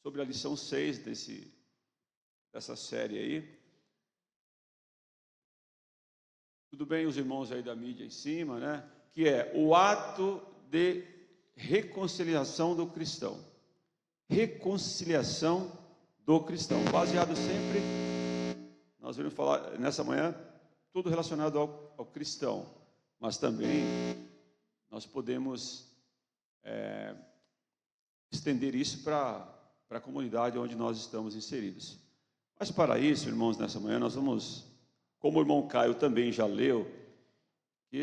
sobre a lição 6 dessa série aí. Tudo bem, os irmãos aí da mídia em cima, né? Que é o ato de reconciliação do cristão. Reconciliação do cristão. Baseado sempre, nós vamos falar nessa manhã, tudo relacionado ao cristão. Mas também nós podemos estender isso para a comunidade onde nós estamos inseridos. Mas para isso, irmãos, nessa manhã nós vamos, como o irmão Caio também já leu, que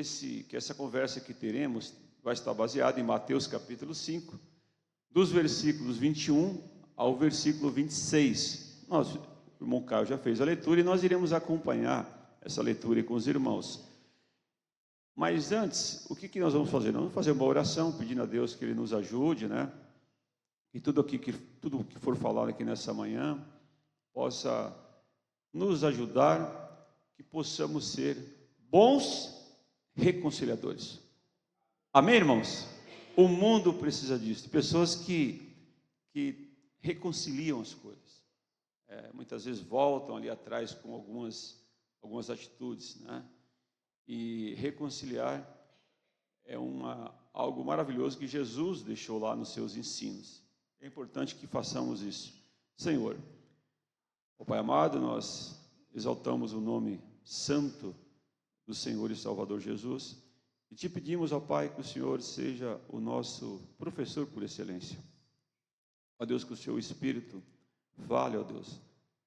essa conversa que teremos vai estar baseada em Mateus capítulo 5, dos versículos 21 ao versículo 26. O irmão Caio já fez a leitura e nós iremos acompanhar essa leitura com os irmãos. Mas antes, o que nós vamos fazer? Nós vamos fazer uma oração pedindo a Deus que Ele nos ajude, né? E tudo que for falado aqui nessa manhã possa nos ajudar, que possamos ser bons reconciliadores. Amém, irmãos? O mundo precisa disso, pessoas que reconciliam as coisas. Muitas vezes voltam ali atrás com algumas atitudes, né? E reconciliar é algo maravilhoso que Jesus deixou lá nos seus ensinos. É importante que façamos isso. Senhor, ó Pai amado, nós exaltamos o nome santo do Senhor e Salvador Jesus e te pedimos, ó Pai, que o Senhor seja o nosso professor por excelência. Ó Deus, que o seu Espírito fale, ó Deus,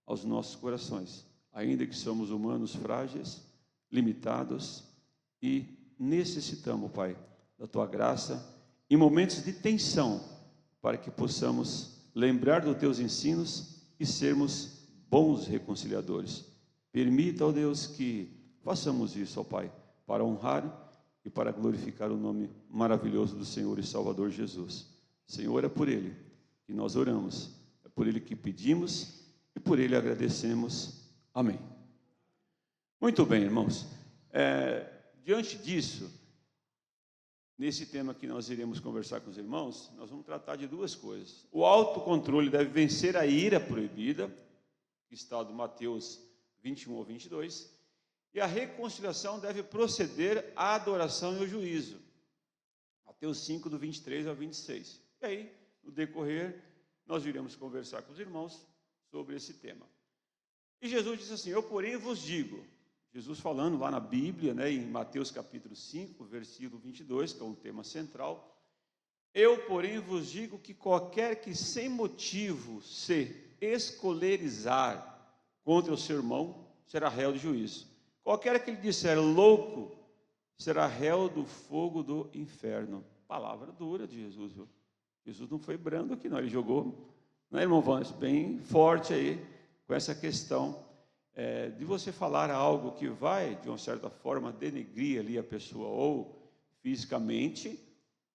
aos nossos corações, ainda que somos humanos frágeis, limitados e necessitamos, Pai, da tua graça em momentos de tensão, para que possamos lembrar dos teus ensinos e sermos bons reconciliadores. Permita, ó Deus, que façamos isso, ó Pai, para honrar e para glorificar o nome maravilhoso do Senhor e Salvador Jesus. Senhor, é por Ele que nós oramos, é por Ele que pedimos e por Ele agradecemos. Amém. Muito bem, irmãos. Diante disso, nesse tema que nós iremos conversar com os irmãos, nós vamos tratar de duas coisas. O autocontrole deve vencer a ira proibida, que está do Mateus 21 ao 22, e a reconciliação deve proceder à adoração e ao juízo, Mateus 5, do 23 ao 26. E aí, no decorrer, nós iremos conversar com os irmãos sobre esse tema. E Jesus disse assim: eu, porém, vos digo, Jesus falando lá na Bíblia, né, em Mateus capítulo 5, versículo 22, que é um tema central, eu, porém, vos digo que qualquer que sem motivo se escolerizar contra o seu irmão, será réu de juízo. Qualquer que lhe disser louco, será réu do fogo do inferno. Palavra dura de Jesus, viu? Jesus não foi brando aqui não, ele jogou, né, irmão Vance, bem forte aí, com essa questão de você falar algo que vai, de uma certa forma, denegrir ali a pessoa, ou fisicamente,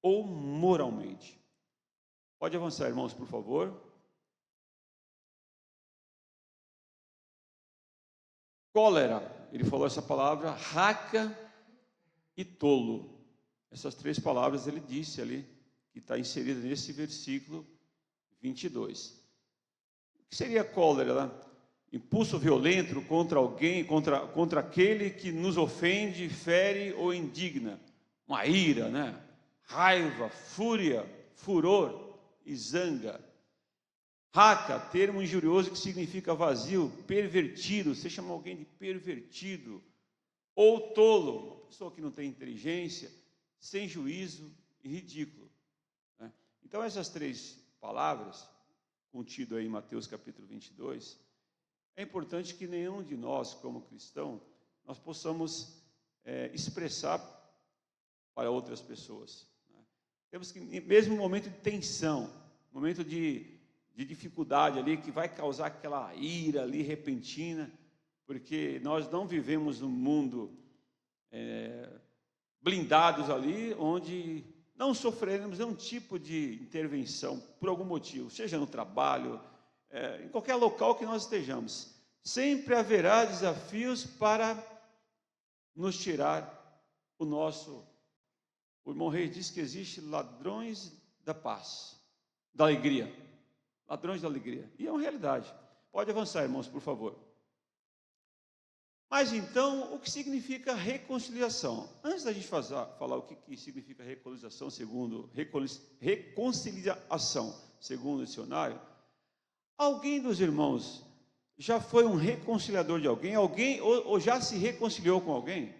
ou moralmente. Pode avançar, irmãos, por favor. Cólera, ele falou essa palavra, raca e tolo. Essas três palavras ele disse ali, que está inserida nesse versículo 22. O que seria cólera, né? Impulso violento contra alguém, contra aquele que nos ofende, fere ou indigna. Uma ira, né? Raiva, fúria, furor e zanga. Raca, termo injurioso que significa vazio, pervertido. Você chama alguém de pervertido. Ou tolo, uma pessoa que não tem inteligência, sem juízo e ridículo. Né? Então, essas três palavras, contidas aí em Mateus capítulo 22, é importante que nenhum de nós, como cristão, nós possamos expressar para outras pessoas. Né? Temos que, mesmo no momento de tensão, momento de dificuldade ali, que vai causar aquela ira ali repentina, porque nós não vivemos num mundo blindados ali, onde não sofreremos nenhum tipo de intervenção, por algum motivo, seja no trabalho, em qualquer local que nós estejamos. Sempre haverá desafios para nos tirar o nosso... O irmão Reis diz que existe ladrões da paz, da alegria. ladrões da alegria. E é uma realidade. Pode avançar, irmãos, por favor. Mas então, o que significa reconciliação? Antes da gente falar o que significa reconciliação, segundo o dicionário, alguém dos irmãos já foi um reconciliador de alguém? Alguém ou já se reconciliou com alguém?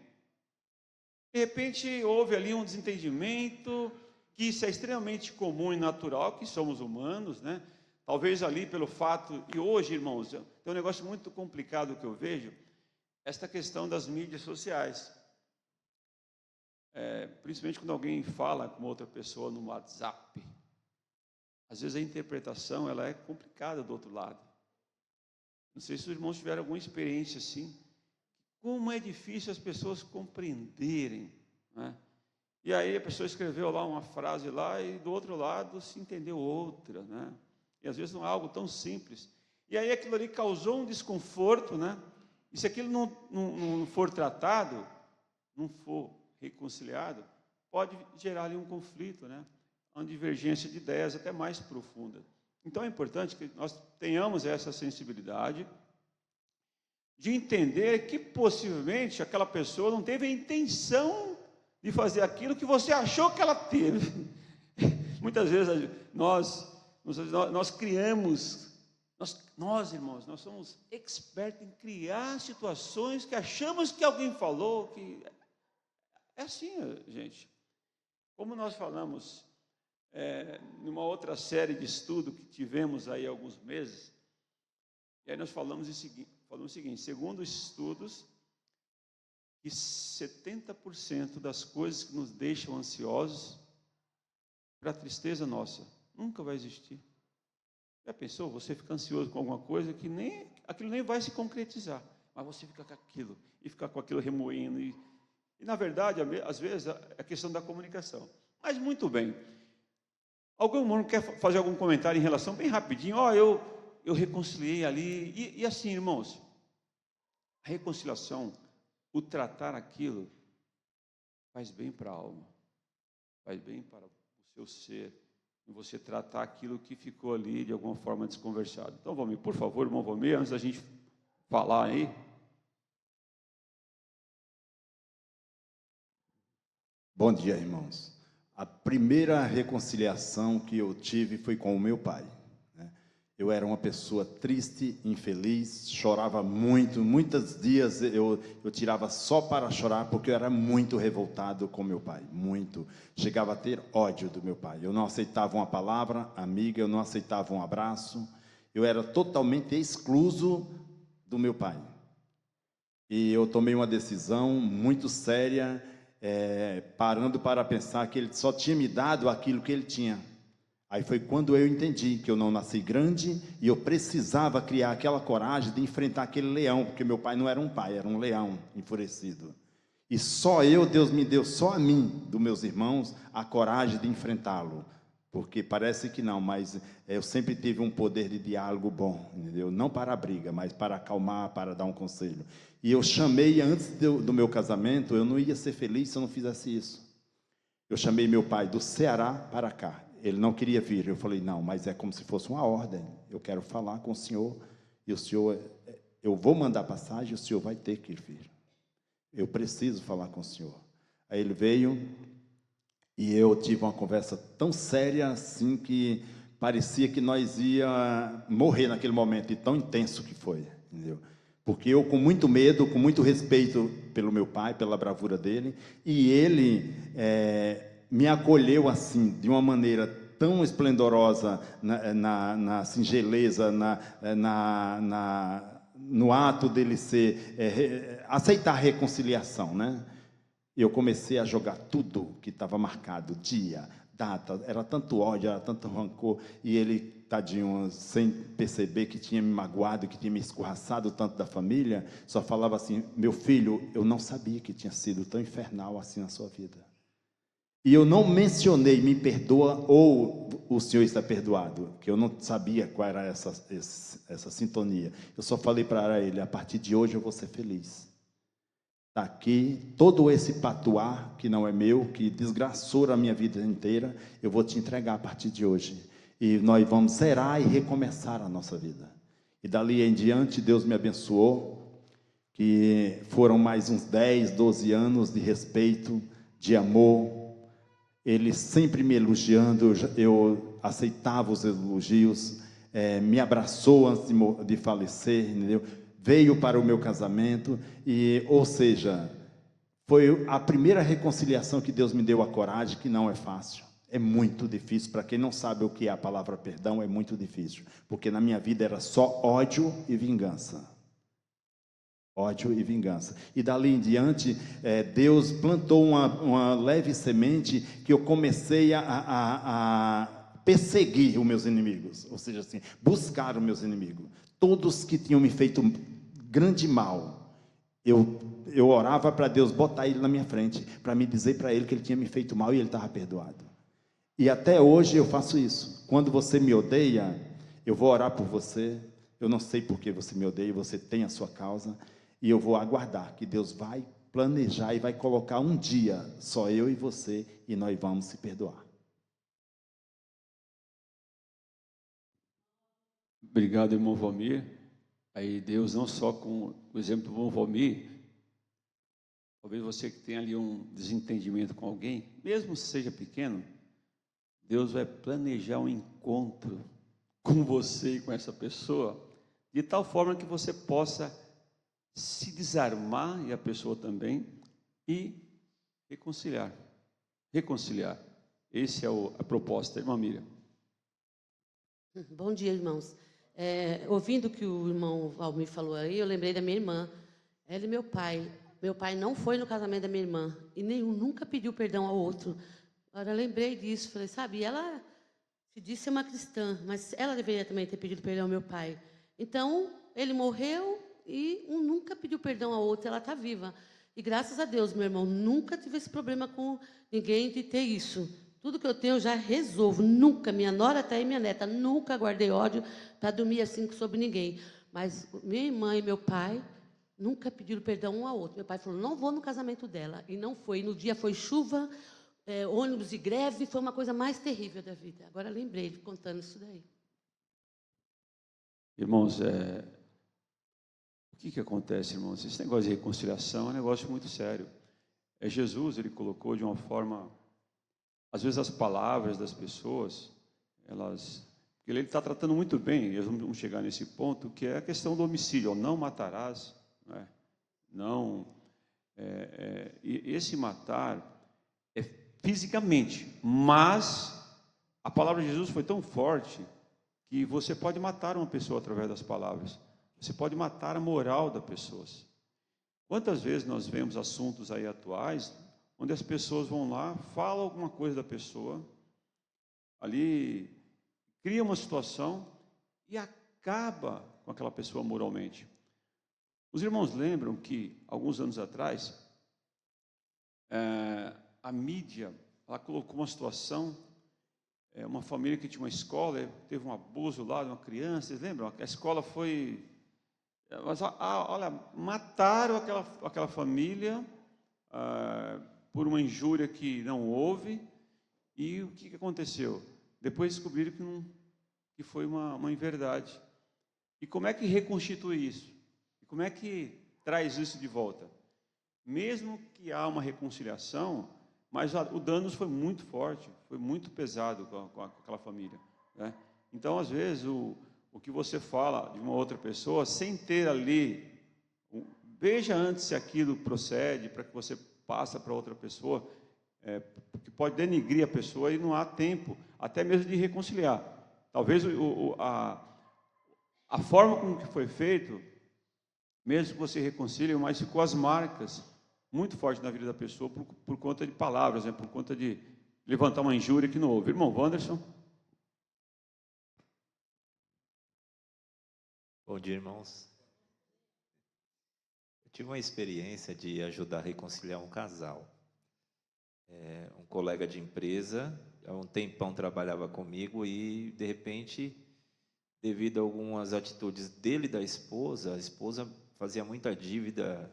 De repente houve ali um desentendimento, que isso é extremamente comum e natural, que somos humanos, né? Talvez ali pelo fato, e hoje, irmãos, tem um negócio muito complicado que eu vejo, esta questão das mídias sociais. Principalmente quando alguém fala com outra pessoa no WhatsApp. Às vezes a interpretação ela é complicada do outro lado. Não sei se os irmãos tiveram alguma experiência assim. Como é difícil as pessoas compreenderem, né? E aí a pessoa escreveu lá uma frase lá e do outro lado se entendeu outra, né? E às vezes não é algo tão simples. E aí aquilo ali causou um desconforto, né? E se aquilo não for tratado, não for reconciliado, pode gerar ali um conflito, né? Uma divergência de ideias até mais profunda. Então é importante que nós tenhamos essa sensibilidade de entender que possivelmente aquela pessoa não teve a intenção de fazer aquilo que você achou que ela teve. Muitas vezes nós criamos, nós irmãos, nós somos expertos em criar situações que achamos que alguém falou, que é assim, gente. Como nós falamos numa outra série de estudo que tivemos aí há alguns meses, e aí nós falamos o seguinte, segundo estudos, que 70% das coisas que nos deixam ansiosos, para a tristeza nossa, nunca vai existir. Já pensou? Você fica ansioso com alguma coisa que aquilo nem vai se concretizar, mas você fica com aquilo, e fica com aquilo remoendo, e na verdade, às vezes, é questão da comunicação. Mas muito bem. Algum irmão quer fazer algum comentário em relação, bem rapidinho? Eu reconciliei ali, e assim, irmãos, a reconciliação, o tratar aquilo, faz bem para a alma, faz bem para o seu ser, e você tratar aquilo que ficou ali de alguma forma desconversado. Então, Valmir, por favor, irmão Valmir, antes da gente falar aí. Bom dia, irmãos. A primeira reconciliação que eu tive foi com o meu pai. Eu era uma pessoa triste, infeliz, chorava muito, muitos dias eu tirava só para chorar, porque eu era muito revoltado com meu pai, muito. Chegava a ter ódio do meu pai. Eu não aceitava uma palavra amiga, eu não aceitava um abraço, eu era totalmente excluso do meu pai. E eu tomei uma decisão muito séria, parando para pensar que ele só tinha me dado aquilo que ele tinha. Aí foi quando eu entendi que eu não nasci grande e eu precisava criar aquela coragem de enfrentar aquele leão, porque meu pai não era um pai, era um leão enfurecido. E só Deus me deu, só a mim, dos meus irmãos, a coragem de enfrentá-lo. Porque parece que não, mas eu sempre tive um poder de diálogo bom, entendeu? Não para a briga, mas para acalmar, para dar um conselho. E eu chamei, antes do meu casamento, eu não ia ser feliz se eu não fizesse isso. Eu chamei meu pai do Ceará para cá. Ele não queria vir. Eu falei, não, mas é como se fosse uma ordem. Eu quero falar com o senhor, e o senhor, eu vou mandar passagem, o senhor vai ter que vir. Eu preciso falar com o senhor. Aí ele veio, e eu tive uma conversa tão séria assim, que parecia que nós ia morrer naquele momento, e tão intenso que foi, entendeu? Porque eu, com muito medo, com muito respeito pelo meu pai, pela bravura dele, e ele me acolheu assim, de uma maneira tão esplendorosa, na singeleza, no ato dele aceitar a reconciliação, né? Eu comecei a jogar tudo que estava marcado, dia, data, era tanto ódio, era tanto rancor, e ele, tadinho, sem perceber que tinha me magoado, que tinha me escorraçado tanto da família, só falava assim, meu filho, eu não sabia que tinha sido tão infernal assim na sua vida. E eu não mencionei, me perdoa, ou o senhor está perdoado, que eu não sabia qual era essa sintonia. Eu só falei para ele, a partir de hoje eu vou ser feliz. Está aqui, todo esse patuá, que não é meu, que desgraçou a minha vida inteira, eu vou te entregar a partir de hoje. e nós vamos zerar e recomeçar a nossa vida. E dali em diante, Deus me abençoou, que foram mais uns 10, 12 anos de respeito, de amor, ele sempre me elogiando, eu aceitava os elogios, me abraçou antes de falecer, entendeu? Veio para o meu casamento, ou seja, foi a primeira reconciliação que Deus me deu a coragem, que não é fácil. É muito difícil, para quem não sabe o que é a palavra perdão, é muito difícil, porque na minha vida era só ódio e vingança. Ódio e vingança. E dali em diante, Deus plantou uma leve semente que eu comecei a perseguir os meus inimigos, ou seja, assim, buscar os meus inimigos. Todos que tinham me feito grande mal, eu orava para Deus botar ele na minha frente, para me dizer para ele que ele tinha me feito mal e ele estava perdoado. E até hoje eu faço isso. Quando você me odeia, eu vou orar por você. Eu não sei por que você me odeia, você tem a sua causa. E eu vou aguardar que Deus vai planejar e vai colocar um dia, só eu e você, e nós vamos se perdoar. Obrigado, irmão Valmir. Aí Deus, não só com o exemplo do irmão Valmir, talvez você que tenha ali um desentendimento com alguém, mesmo se seja pequeno, Deus vai planejar um encontro com você e com essa pessoa, de tal forma que você possa se desarmar, e a pessoa também, e reconciliar. Reconciliar. Essa é a proposta, irmã Miriam. Bom dia, irmãos. Ouvindo o que o irmão Valmir falou aí, eu lembrei da minha irmã. Ela e meu pai. Meu pai não foi no casamento da minha irmã, e nenhum nunca pediu perdão ao outro. Agora, eu lembrei disso, falei, sabe, ela se disse ser uma cristã, mas ela deveria também ter pedido perdão ao meu pai. Então, ele morreu e um nunca pediu perdão ao outro, ela está viva. E graças a Deus, meu irmão, nunca tive esse problema com ninguém de ter isso. Tudo que eu tenho eu já resolvo. Nunca, minha nora até e minha neta, nunca guardei ódio para dormir assim sobre ninguém. Mas minha irmã e meu pai nunca pediram perdão um ao outro. Meu pai falou, não vou no casamento dela. E não foi. No dia foi chuva, ônibus e greve, foi uma coisa mais terrível da vida. Agora lembrei de contando isso daí. Irmãos, o que acontece, irmãos? Esse negócio de reconciliação é um negócio muito sério. Jesus, ele colocou de uma forma, às vezes as palavras das pessoas, ele está tratando muito bem, e nós vamos chegar nesse ponto, que é a questão do homicídio, não matarás, né? Não, e esse matar é fisicamente, mas a palavra de Jesus foi tão forte que você pode matar uma pessoa através das palavras, você pode matar a moral das pessoas. Quantas vezes nós vemos assuntos aí atuais, onde as pessoas vão lá, falam alguma coisa da pessoa, ali cria uma situação e acaba com aquela pessoa moralmente. Os irmãos lembram que, alguns anos atrás, a mídia, ela colocou uma situação, uma família que tinha uma escola, teve um abuso lá de uma criança, vocês lembram? A escola foi... Mas, olha, mataram aquela família por uma injúria que não houve, e o que aconteceu? Depois descobriram que foi uma inverdade. E como é que reconstitui isso? E como é que traz isso de volta? Mesmo que há uma reconciliação, mas o dano foi muito forte, foi muito pesado com aquela família, né? Então, às vezes, o que você fala de uma outra pessoa, sem ter ali, veja antes se aquilo procede, para que você passe para outra pessoa, porque pode denigrir a pessoa e não há tempo, até mesmo de reconciliar. Talvez a forma como que foi feito, mesmo que você reconcilie, mas ficou as marcas muito fortes na vida da pessoa por conta de palavras, né, por conta de levantar uma injúria que não houve. Irmão Wanderson. Bom dia, irmãos. Eu tive uma experiência de ajudar a reconciliar um casal. Um colega de empresa, há um tempão trabalhava comigo e, de repente, devido a algumas atitudes dele e da esposa, a esposa fazia muita dívida.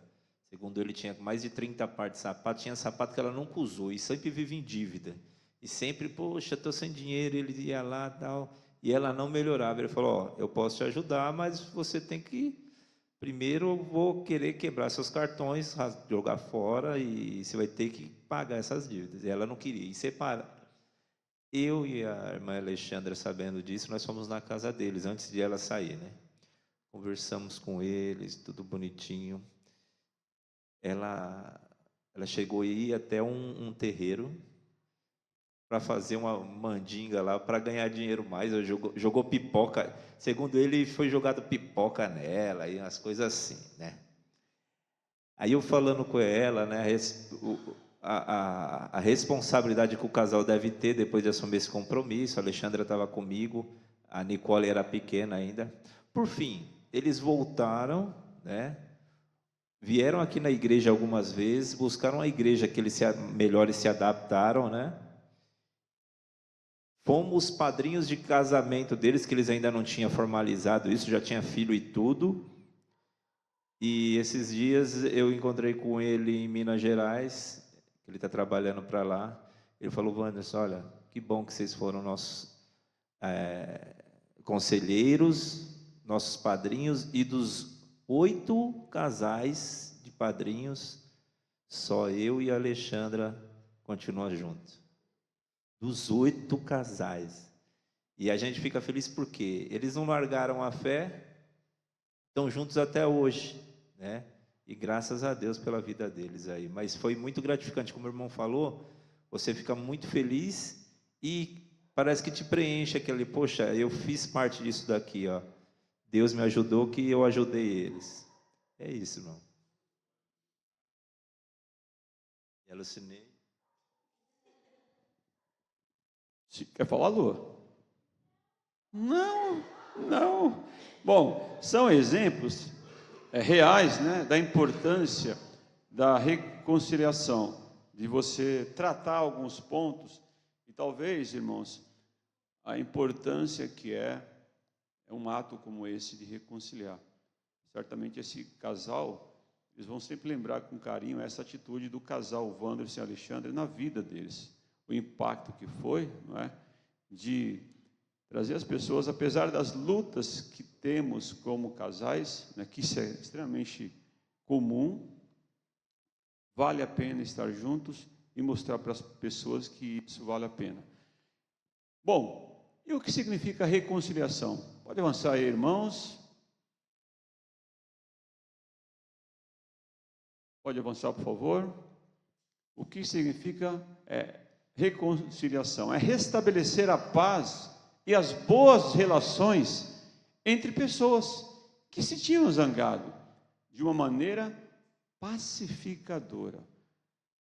Segundo ele, tinha mais de 30 pares de sapato, tinha sapato que ela nunca usou e sempre vive em dívida. E sempre, poxa, estou sem dinheiro, ele ia lá e tal, e ela não melhorava. Ele falou, eu posso te ajudar, mas você tem que, primeiro eu vou querer quebrar seus cartões, jogar fora, e você vai ter que pagar essas dívidas. E ela não queria, e separa. Eu e a irmã Alexandra, sabendo disso, nós fomos na casa deles, antes de ela sair, né? Conversamos com eles, tudo bonitinho. Ela chegou a ir até um terreiro para fazer uma mandinga lá, para ganhar dinheiro mais. Jogou pipoca. Segundo ele, foi jogado pipoca nela, e umas coisas assim, né? Aí eu falando com ela, né, a responsabilidade que o casal deve ter depois de assumir esse compromisso. A Alexandra estava comigo, a Nicole era pequena ainda. Por fim, eles voltaram, né? Vieram aqui na igreja algumas vezes, buscaram a igreja que eles melhor se adaptaram, né? Fomos padrinhos de casamento deles, que eles ainda não tinham formalizado isso, já tinha filho e tudo. E esses dias eu encontrei com ele em Minas Gerais, ele está trabalhando para lá. Ele falou, Wanderson, olha, que bom que vocês foram nossos conselheiros, nossos padrinhos, e dos 8 casais de padrinhos, só eu e a Alexandra continuam juntos. Dos 8 casais. E a gente fica feliz porque eles não largaram a fé, estão juntos até hoje, né? E graças a Deus pela vida deles aí. Mas foi muito gratificante, como o irmão falou, você fica muito feliz e parece que te preenche aquele, poxa, eu fiz parte disso daqui, ó. Deus me ajudou que eu ajudei eles. É isso, irmão. E alucinei. Quer falar, Lua? Não. Bom, são exemplos reais, né, da importância da reconciliação, de você tratar alguns pontos, e talvez, irmãos, a importância que é um ato como esse de reconciliar. Certamente esse casal, eles vão sempre lembrar com carinho essa atitude do casal Wanderson e Alexandre na vida deles, o impacto que foi, não é, de trazer as pessoas, apesar das lutas que temos como casais, né, que isso é extremamente comum, vale a pena estar juntos e mostrar para as pessoas que isso vale a pena. Bom, e o que significa reconciliação? Pode avançar aí, irmãos. Pode avançar, por favor. O que significa reconciliação? É restabelecer a paz e as boas relações entre pessoas que se tinham zangado de uma maneira pacificadora.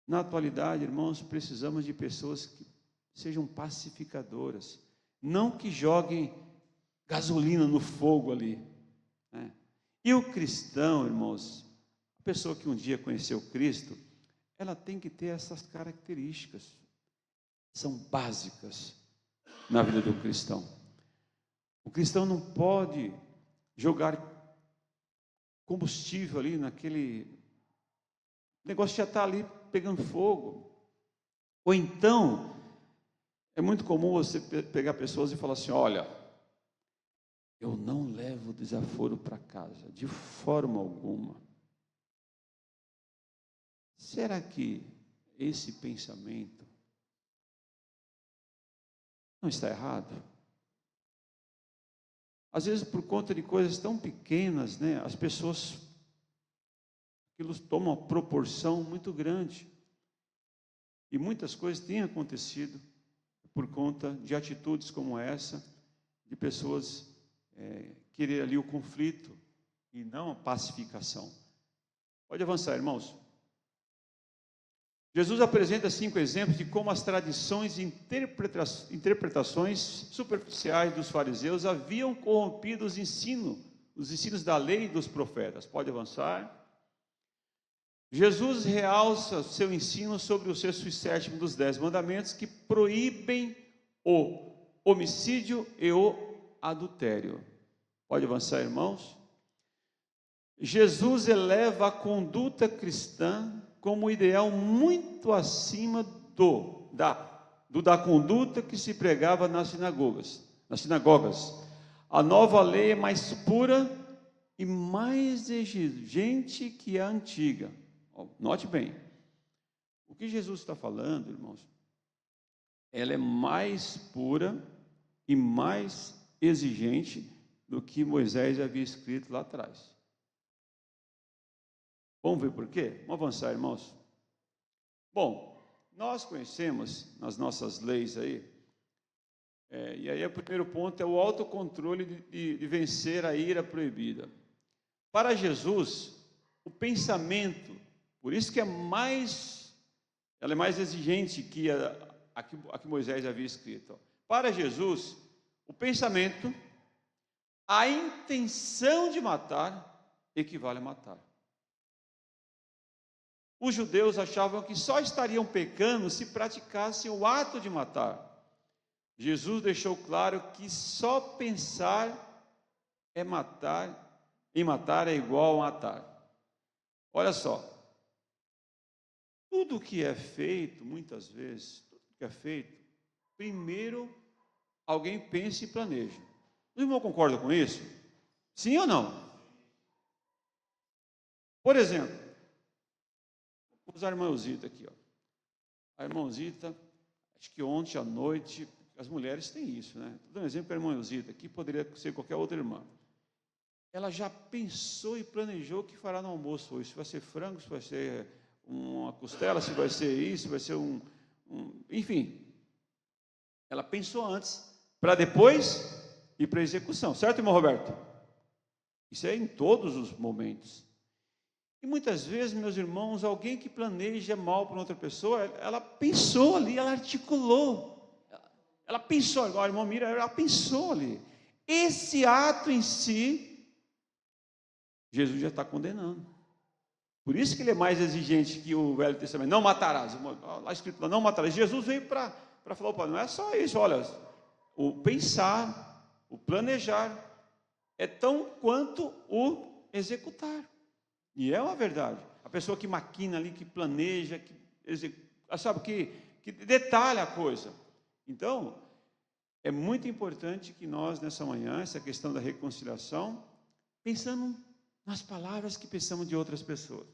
Na atualidade, irmãos, precisamos de pessoas que sejam pacificadoras, não que joguem gasolina no fogo ali, né? E o cristão, irmãos, a pessoa que um dia conheceu Cristo, ela tem que ter essas características, são básicas na vida do cristão. O cristão não pode jogar combustível ali naquele negócio que já está ali pegando fogo. Ou então, é muito comum você pegar pessoas e falar assim, olha, eu não levo desaforo para casa, de forma alguma. Será que esse pensamento não está errado? Às vezes, por conta de coisas tão pequenas, né, as pessoas, aquilo toma uma proporção muito grande. E muitas coisas têm acontecido por conta de atitudes como essa, de pessoas querer ali o conflito e não a pacificação. Pode avançar, irmãos. Jesus apresenta 5 exemplos de como as tradições e interpretações superficiais dos fariseus haviam corrompido os ensinos da lei e dos profetas. Pode avançar. Jesus realça seu ensino sobre o 6º dos 10 mandamentos que proíbem o homicídio e o adultério. Pode avançar, irmãos. Jesus eleva a conduta cristã como ideal muito acima da da conduta que se pregava nas sinagogas. A nova lei é mais pura e mais exigente que a antiga. Note bem, o que Jesus está falando, irmãos, ela é mais pura e mais exigente do que Moisés havia escrito lá atrás. Vamos ver por quê? Vamos avançar, irmãos. Bom, nós conhecemos nas nossas leis aí, e aí o primeiro ponto é o autocontrole de vencer a ira proibida. Para Jesus, o pensamento, por isso que ela é mais exigente que a que Moisés havia escrito. Para Jesus, o pensamento, a intenção de matar, equivale a matar. Os judeus achavam que só estariam pecando se praticassem o ato de matar. Jesus deixou claro que só pensar em matar é igual a matar. Olha só, tudo que é feito, muitas vezes, primeiro alguém pensa e planeja. O irmão concorda com isso? Sim ou não? Por exemplo, vou usar a irmã Zita aqui. A irmã Zita, acho que ontem à noite, as mulheres têm isso, né? Estou dando um exemplo para a irmã Zita, que poderia ser qualquer outra irmã. Ela já pensou e planejou o que fará no almoço hoje. Se vai ser frango, se vai ser uma costela, se vai ser isso, se vai ser enfim. Ela pensou antes, para depois ir para a execução. Certo, irmão Roberto? Isso é em todos os momentos. E muitas vezes, meus irmãos, alguém que planeja mal para outra pessoa, ela pensou ali, ela articulou. Ela pensou, agora, irmão Mira, ela pensou ali. Esse ato em si, Jesus já está condenando. Por isso que ele é mais exigente que o Velho Testamento. Não matarás. Lá escrito, não matarás. Jesus veio para falar, opa, não é só isso, olha, o pensar, o planejar, é tão quanto o executar. E é uma verdade. A pessoa que maquina ali, que planeja, que detalha a coisa. Então, é muito importante que nós, nessa manhã, essa questão da reconciliação, pensando nas palavras que pensamos de outras pessoas.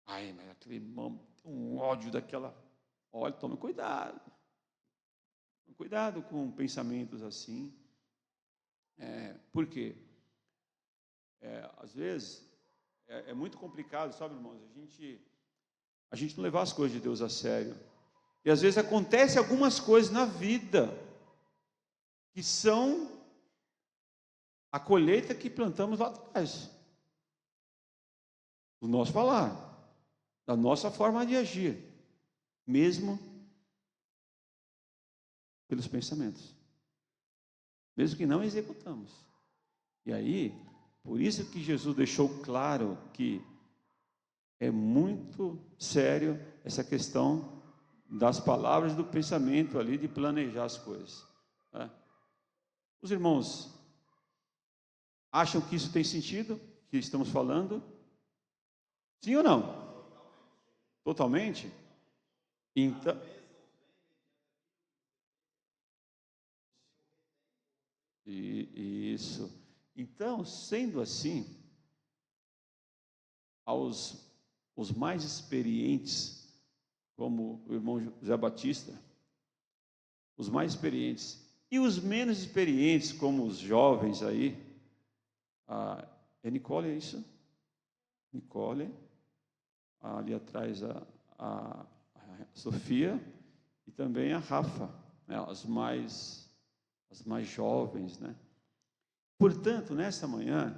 Ai, mas aquele irmão tem um ódio daquela... Olha, tome cuidado. Cuidado com pensamentos assim. Por quê? Às vezes, é muito complicado, sabe, irmãos? A gente não levar as coisas de Deus a sério. E às vezes acontecem algumas coisas na vida que são a colheita que plantamos lá atrás. Do nosso falar, da nossa forma de agir, mesmo pelos pensamentos, mesmo que não executamos. E aí, por isso que Jesus deixou claro que é muito sério essa questão das palavras, do pensamento ali, de planejar as coisas. Os irmãos acham que isso tem sentido, que estamos falando? Sim ou não? Totalmente? Então, isso. Então, sendo assim, os mais experientes, como o irmão José Batista, os mais experientes, e os menos experientes, como os jovens aí, é Nicole, é isso? Nicole, ali atrás a Sofia, e também a Rafa, né, as mais jovens, né? Portanto, nesta manhã,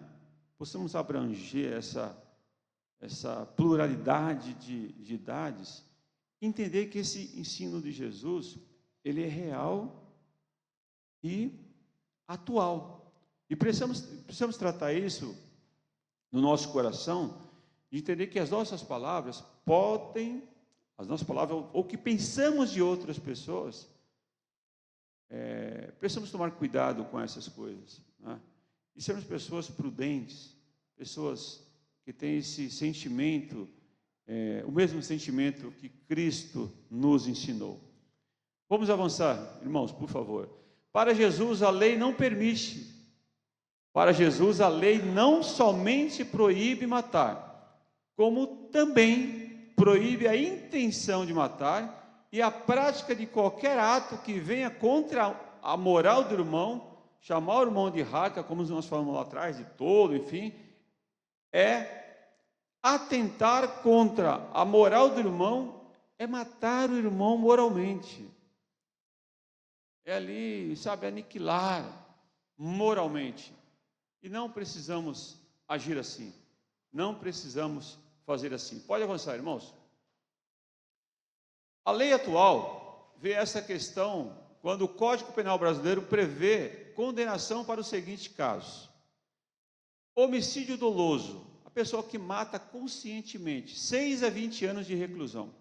possamos abranger essa pluralidade de idades, entender que esse ensino de Jesus, ele é real e atual. E precisamos tratar isso no nosso coração, de entender que as nossas palavras, ou que pensamos de outras pessoas, precisamos tomar cuidado com essas coisas, né? E sermos pessoas prudentes, pessoas que têm esse sentimento, o mesmo sentimento que Cristo nos ensinou. Vamos avançar, irmãos, por favor. Para Jesus, a lei não permite. Para Jesus, a lei não somente proíbe matar, como também proíbe a intenção de matar e a prática de qualquer ato que venha contra a moral do irmão, chamar o irmão de raca, como nós falamos lá atrás, de tolo, enfim, é atentar contra a moral do irmão, é matar o irmão moralmente. É ali, sabe, aniquilar moralmente. E não precisamos agir assim. Não precisamos fazer assim. Pode avançar, irmãos. A lei atual vê essa questão quando o Código Penal brasileiro prevê condenação para os seguintes casos: homicídio doloso, a pessoa que mata conscientemente, 6 a 20 anos de reclusão.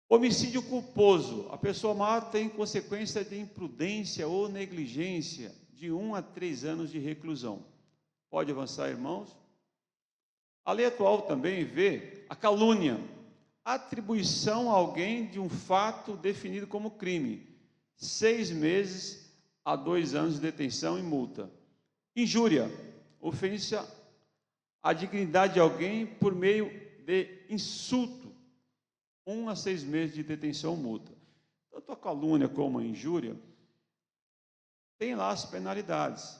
Homicídio culposo, a pessoa mata em consequência de imprudência ou negligência, de 1 a 3 anos de reclusão. Pode avançar, irmãos. A lei atual também vê a calúnia, atribuição a alguém de um fato definido como crime, 6 meses a 2 anos de detenção e multa. Injúria, ofensa à dignidade de alguém por meio de insulto, 1 a 6 meses de detenção ou multa. Tanto a calúnia como a injúria tem lá as penalidades,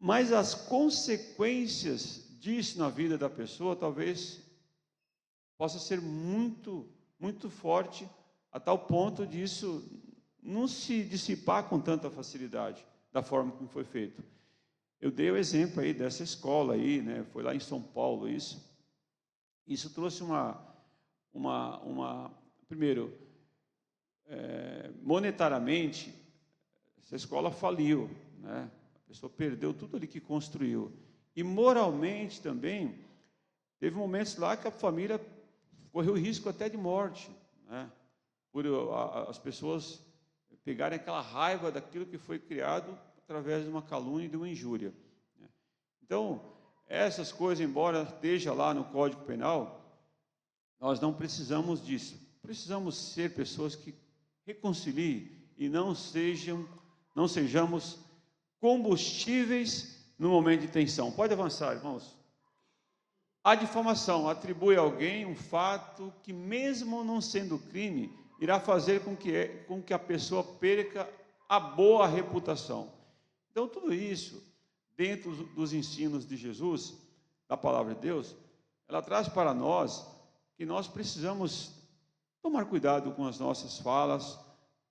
mas as consequências disso na vida da pessoa talvez possa ser muito, muito forte, a tal ponto disso não se dissipar com tanta facilidade, da forma como foi feito. Eu dei o exemplo aí dessa escola aí, né? Foi lá em São Paulo isso. Isso trouxe primeiro, monetariamente, essa escola faliu, né? A pessoa perdeu tudo ali que construiu. E moralmente também, teve momentos lá que a família correu risco até de morte, né? Por as pessoas pegarem aquela raiva daquilo que foi criado através de uma calúnia e de uma injúria, né? Então, essas coisas, embora esteja lá no Código Penal, nós não precisamos disso. Precisamos ser pessoas que reconciliem e não sejamos combustíveis no momento de tensão. Pode avançar, irmãos. A difamação atribui a alguém um fato que, mesmo não sendo crime, irá fazer com que a pessoa perca a boa reputação. Então, tudo isso, dentro dos ensinos de Jesus, da palavra de Deus, ela traz para nós que nós precisamos tomar cuidado com as nossas falas,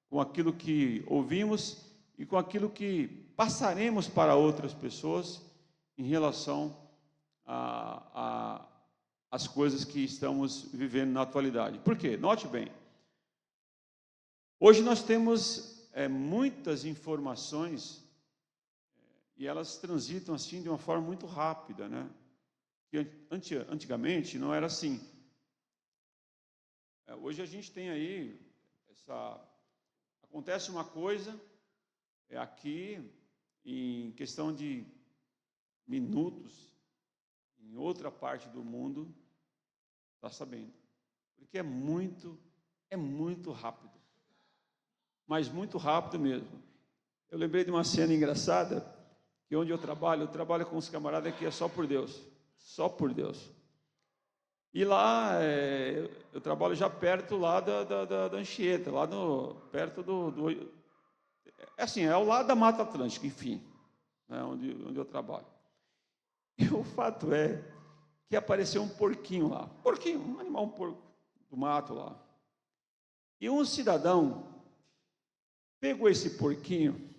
com aquilo que ouvimos e com aquilo que passaremos para outras pessoas em relação às coisas que estamos vivendo na atualidade. Por quê? Note bem, hoje nós temos muitas informações e elas transitam assim de uma forma muito rápida, né? Que antigamente não era assim. Hoje a gente tem aí acontece uma coisa aqui em questão de minutos, em outra parte do mundo está sabendo, porque é muito rápido, mas muito rápido mesmo. Eu lembrei de uma cena engraçada, que onde eu trabalho com uns camaradas que é só por Deus, E lá, eu trabalho já perto lá da Anchieta, lá perto assim, é ao lado da Mata Atlântica, enfim, né, onde eu trabalho. E o fato é que apareceu um porquinho lá, um animal, um porco do mato lá. E um cidadão pegou esse porquinho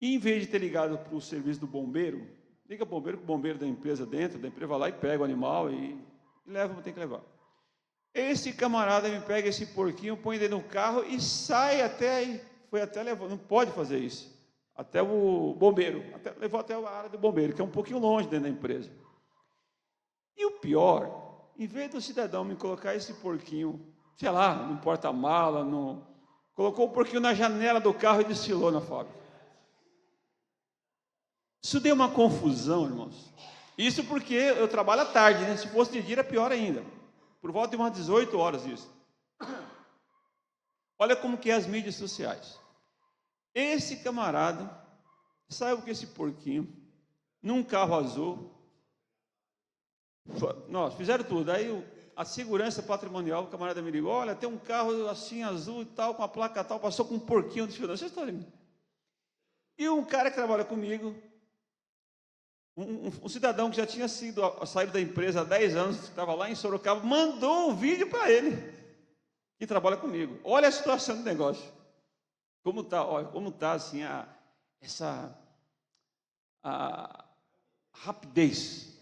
e, em vez de ter ligado para o serviço do bombeiro, liga para o bombeiro da empresa dentro, da empresa vai lá e pega o animal e leva, tem que levar. Esse camarada me pega esse porquinho, põe ele no carro e sai até aí. Foi até levar, não pode fazer isso. Até o bombeiro, levou até a área do bombeiro, que é um pouquinho longe dentro da empresa. E o pior, em vez do cidadão me colocar esse porquinho, sei lá, no porta-mala, colocou o porquinho na janela do carro e desfilou na fábrica. Isso deu uma confusão, irmãos. Isso porque eu trabalho à tarde, né? Se fosse de dia era pior ainda. Por volta de umas 18 horas isso. Olha como que é as mídias sociais. Esse camarada saiu com esse porquinho num carro azul. Nós fizeram tudo. Aí a segurança patrimonial, o camarada me ligou: olha, tem um carro assim azul e tal, com a placa tal, passou com um porquinho desfilando. Essa história. E um cara que trabalha comigo, um cidadão que já tinha saído da empresa há 10 anos, que estava lá em Sorocaba, mandou um vídeo para ele, que trabalha comigo. Olha a situação do negócio. Como está, olha, como está assim essa rapidez.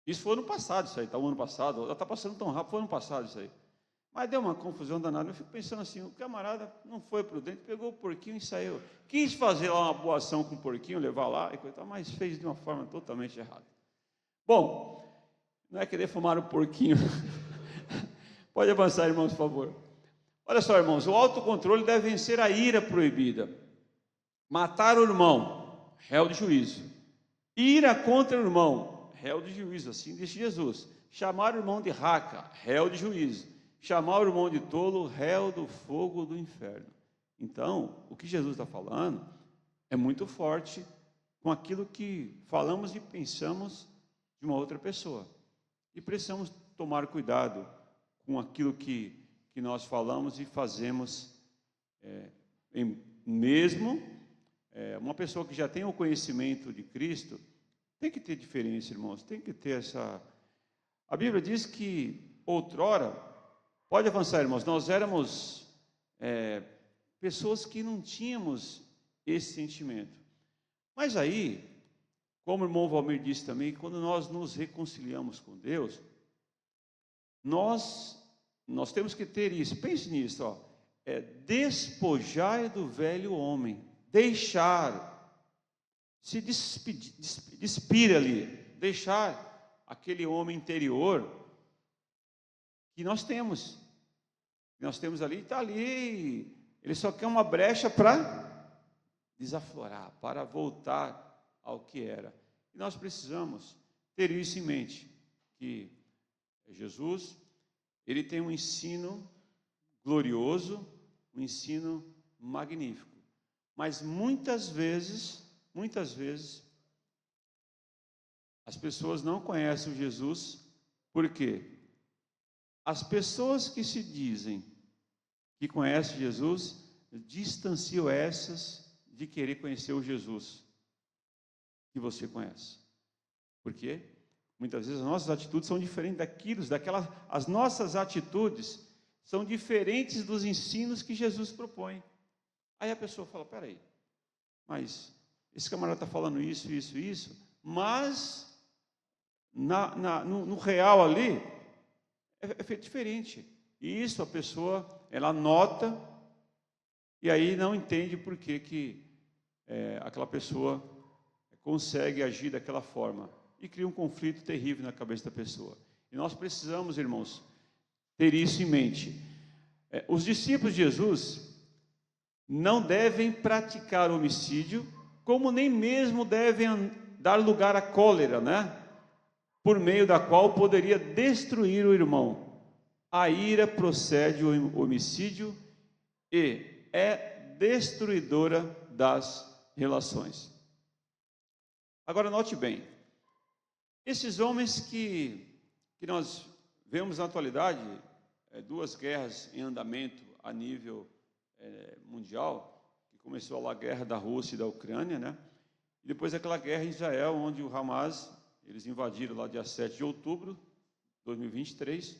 Isso foi ano passado, isso aí, tá? O ano passado, está passando tão rápido, foi ano passado isso aí. Mas deu uma confusão danada. Eu fico pensando assim, o camarada não foi prudente, pegou o porquinho e saiu. Quis fazer lá uma boa ação com o porquinho, levar lá e coisa, mas fez de uma forma totalmente errada. Bom, não é querer fumar o porquinho. Pode avançar, irmãos, por favor. Olha só, irmãos, o autocontrole deve vencer a ira proibida. Matar o irmão, réu de juízo. Ira contra o irmão, réu de juízo, assim disse Jesus. Chamar o irmão de raca, réu de juízo. Chamar o irmão de tolo, réu do fogo do inferno. Então, o que Jesus está falando é muito forte com aquilo que falamos e pensamos de uma outra pessoa. E precisamos tomar cuidado com aquilo que nós falamos e fazemos, uma pessoa que já tem o conhecimento de Cristo, tem que ter diferença, irmãos, tem que ter essa... A Bíblia diz que, outrora, pode avançar, irmãos, nós éramos pessoas que não tínhamos esse sentimento. Mas aí, como o irmão Valmir disse também, quando nós nos reconciliamos com Deus, nós temos que ter isso. Pense nisso, ó. Despojar do velho homem, deixar, se despir ali, deixar aquele homem interior que nós temos ali, está ali, ele só quer uma brecha para desaflorar, para voltar ao que era. E nós precisamos ter isso em mente, que Jesus, ele tem um ensino glorioso, um ensino magnífico. Mas muitas vezes, as pessoas não conhecem o Jesus. Por quê? As pessoas que se dizem que conhecem Jesus, distanciam essas de querer conhecer o Jesus que você conhece. Por quê? Muitas vezes as nossas atitudes são diferentes as nossas atitudes são diferentes dos ensinos que Jesus propõe. Aí a pessoa fala: peraí, mas esse camarada está falando isso, mas no real ali é feito diferente. E isso a pessoa, ela nota, e aí não entende por que aquela pessoa consegue agir daquela forma. E cria um conflito terrível na cabeça da pessoa. E nós precisamos, irmãos, ter isso em mente. Os discípulos de Jesus não devem praticar homicídio, como nem mesmo devem dar lugar à cólera, né? Por meio da qual poderia destruir o irmão. A ira procede do homicídio e é destruidora das relações. Agora note bem, esses homens que nós vemos na atualidade, duas guerras em andamento a nível mundial, que começou lá a guerra da Rússia e da Ucrânia, né? E depois aquela guerra em Israel, onde o Hamas, eles invadiram lá dia 7 de outubro de 2023,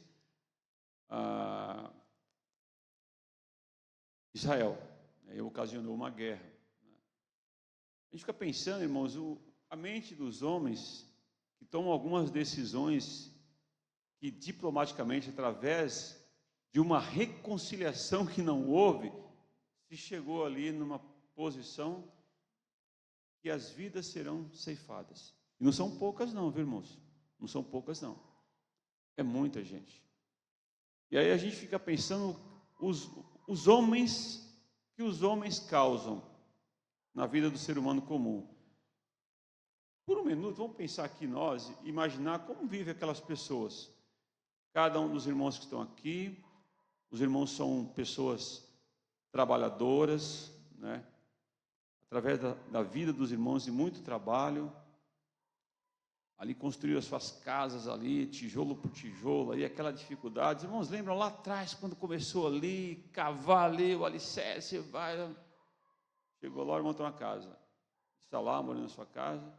Israel, e ocasionou uma guerra. A gente fica pensando, irmãos, a mente dos homens que tomam algumas decisões que diplomaticamente, através de uma reconciliação que não houve, se chegou ali numa posição que as vidas serão ceifadas. E não são poucas não, viu, irmãos? Não são poucas não. É muita gente. E aí a gente fica pensando os homens que os homens causam na vida do ser humano comum. Por um minuto, vamos pensar aqui nós, imaginar como vivem aquelas pessoas. Cada um dos irmãos que estão aqui, Os irmãos são pessoas trabalhadoras, né? Através da vida dos irmãos e muito trabalho, ali construíram as suas casas ali, tijolo por tijolo, aí aquela dificuldade. Os irmãos lembram lá atrás, quando começou ali, cavar ali o alicerce, chegou lá, o irmão tem uma casa, está lá morando na sua casa,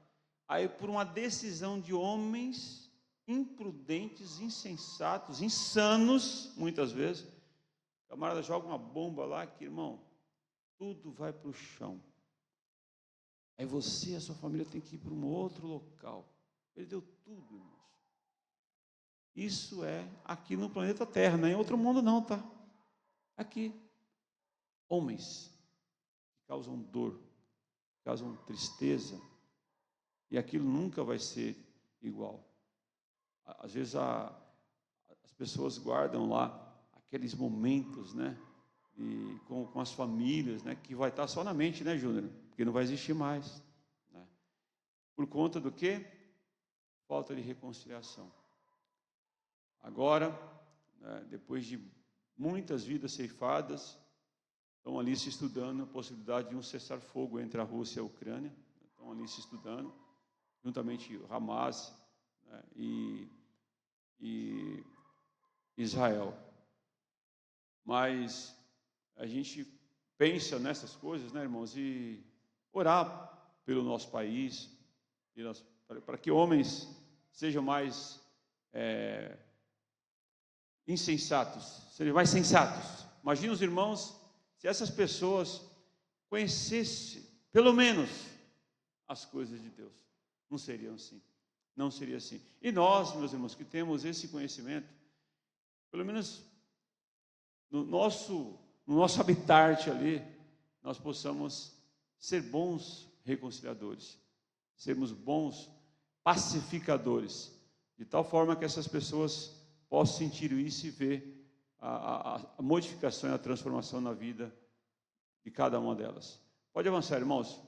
aí por uma decisão de homens imprudentes, insensatos, insanos, muitas vezes, o camarada joga uma bomba lá, que, irmão, tudo vai para o chão. Aí você e a sua família tem que ir para um outro local. Perdeu tudo, irmãos. Isso é aqui no planeta Terra, não é em outro mundo não, tá? Aqui. Homens que causam dor, causam tristeza, e aquilo nunca vai ser igual. Às vezes as pessoas guardam lá aqueles momentos, né? E com as famílias, né? Que vai estar só na mente, né, Júnior? Porque não vai existir mais. Né? Por conta do quê? Falta de reconciliação. Agora, né, depois de muitas vidas ceifadas, estão ali se estudando a possibilidade de um cessar-fogo entre a Rússia e a Ucrânia. Estão ali se estudando, juntamente Hamas, né, e Israel. Mas a gente pensa nessas coisas, né, irmãos, e orar pelo nosso país, para que homens sejam mais insensatos, sejam mais sensatos. Imagina os irmãos, se essas pessoas conhecessem, pelo menos, as coisas de Deus. Não seriam assim. Não seria assim. E nós, meus irmãos, que temos esse conhecimento, pelo menos no nosso habitat ali, nós possamos ser bons reconciliadores, sermos bons pacificadores, de tal forma que essas pessoas possam sentir isso e ver a modificação e a transformação na vida de cada uma delas. Pode avançar, irmãos.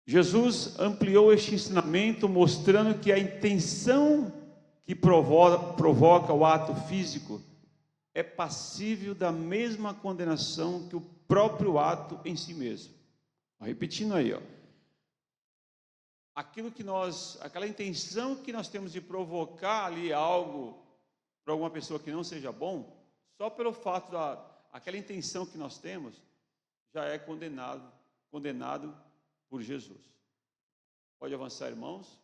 Jesus ampliou este ensinamento, mostrando que a intenção que provoca o ato físico é passível da mesma condenação que o próprio ato em si mesmo. Repetindo aí, ó. Aquela intenção que nós temos de provocar ali algo para alguma pessoa que não seja bom, só pelo fato aquela intenção que nós temos, já é condenado por Jesus. Pode avançar, irmãos.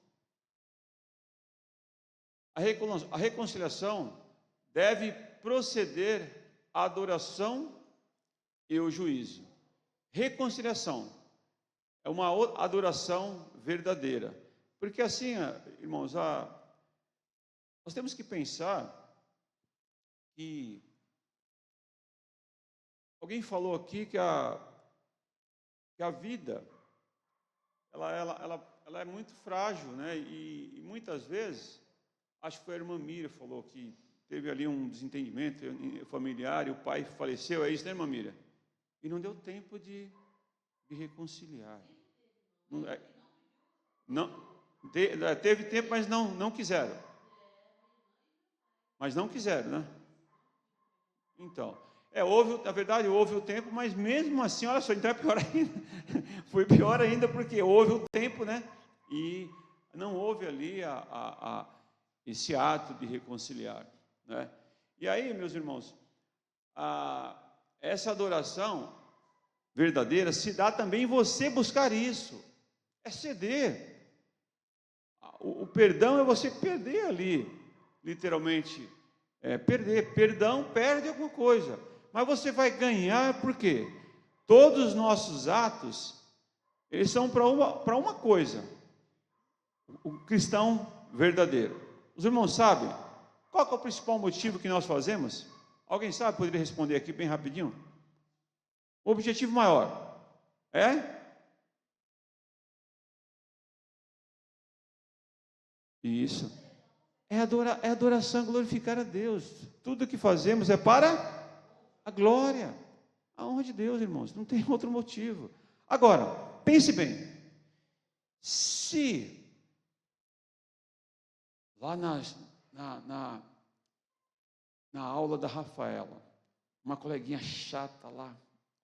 A reconciliação deve proceder à adoração e o juízo. Reconciliação é uma adoração verdadeira. Porque assim, irmãos, nós temos que pensar que alguém falou aqui que a vida ela é muito frágil, né? E muitas vezes, acho que foi a irmã Miriam que falou que teve ali um desentendimento familiar e o pai faleceu, é isso, né, irmã Miriam? E não deu tempo de reconciliar. Teve tempo, mas não quiseram. Mas não quiseram, né? Então, na verdade, houve o tempo, mas mesmo assim, olha só, então é pior ainda. Foi pior ainda porque houve o tempo, né? E não houve ali esse ato de reconciliar, né? E aí, meus irmãos, essa adoração verdadeira se dá também em você buscar isso, é ceder. O perdão é você perder ali, literalmente, perder. Perdão perde alguma coisa, mas você vai ganhar por quê? Todos os nossos atos, eles são para uma coisa, o cristão verdadeiro. Os irmãos sabem qual é o principal motivo que nós fazemos? Alguém sabe? Poderia responder aqui bem rapidinho? O objetivo maior isso, é adoração, glorificar a Deus. Tudo que fazemos é para a glória, a honra de Deus, irmãos. Não tem outro motivo. Agora, pense bem. Se lá na aula da Rafaela, uma coleguinha chata lá,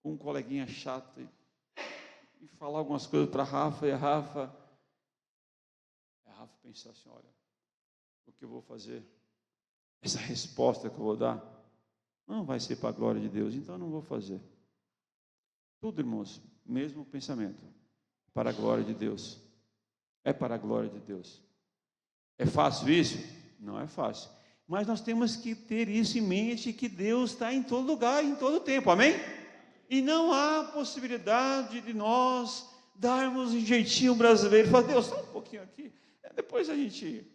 um coleguinha chato, e falar algumas coisas para a Rafa, e a Rafa pensar assim, olha, o que eu vou fazer, essa resposta que eu vou dar, não vai ser para a glória de Deus, então eu não vou fazer. Tudo, irmãos, mesmo pensamento, para a glória de Deus. É para a glória de Deus. É fácil isso? Não é fácil. Mas nós temos que ter isso em mente, que Deus está em todo lugar, em todo tempo, amém? E não há possibilidade de nós darmos um jeitinho brasileiro, falar, Deus, só um pouquinho aqui, depois a gente...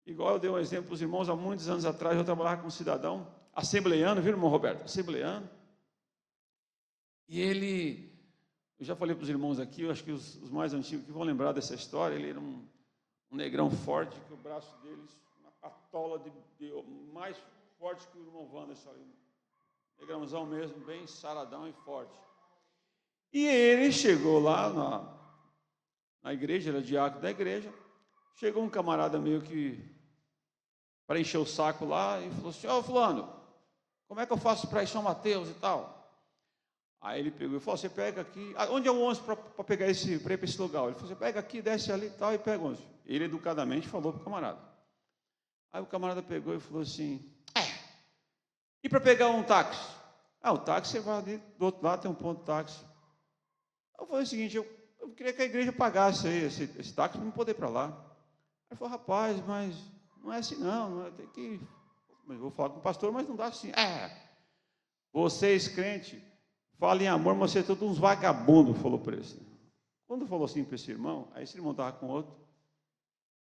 Igual eu dei um exemplo para os irmãos, há muitos anos atrás, eu trabalhava com um cidadão, assembleiano, viu, irmão Roberto? Assembleiano. E ele, eu já falei para os irmãos aqui, eu acho que os mais antigos que vão lembrar dessa história, ele era um negrão forte, que o braço dele, uma patola de mais forte que o irmão Wanderson, negrãozão mesmo, bem saradão e forte. E ele chegou lá na igreja, ele era diácono da igreja, chegou um camarada meio que para encher o saco lá e falou assim, fulano, como é que eu faço para ir São Mateus e tal? Aí ele pegou e falou, você pega aqui, onde é o ônibus para pegar para ir para esse lugar? Ele falou, você pega aqui, desce ali e tal, e pega o ônibus. Ele educadamente falou para o camarada. Aí o camarada pegou e falou assim, e para pegar um táxi? O táxi você vai ali, do outro lado tem um ponto de táxi. Eu falei o seguinte, eu queria que a igreja pagasse aí esse táxi para eu poder ir para lá. Aí ele falou, rapaz, mas não é assim não, tem que... Eu vou falar com o pastor, mas não dá assim. Vocês crentes, falam em amor, mas vocês são todos uns vagabundos, falou para ele. Quando falou assim para esse irmão, aí esse irmão estava com outro,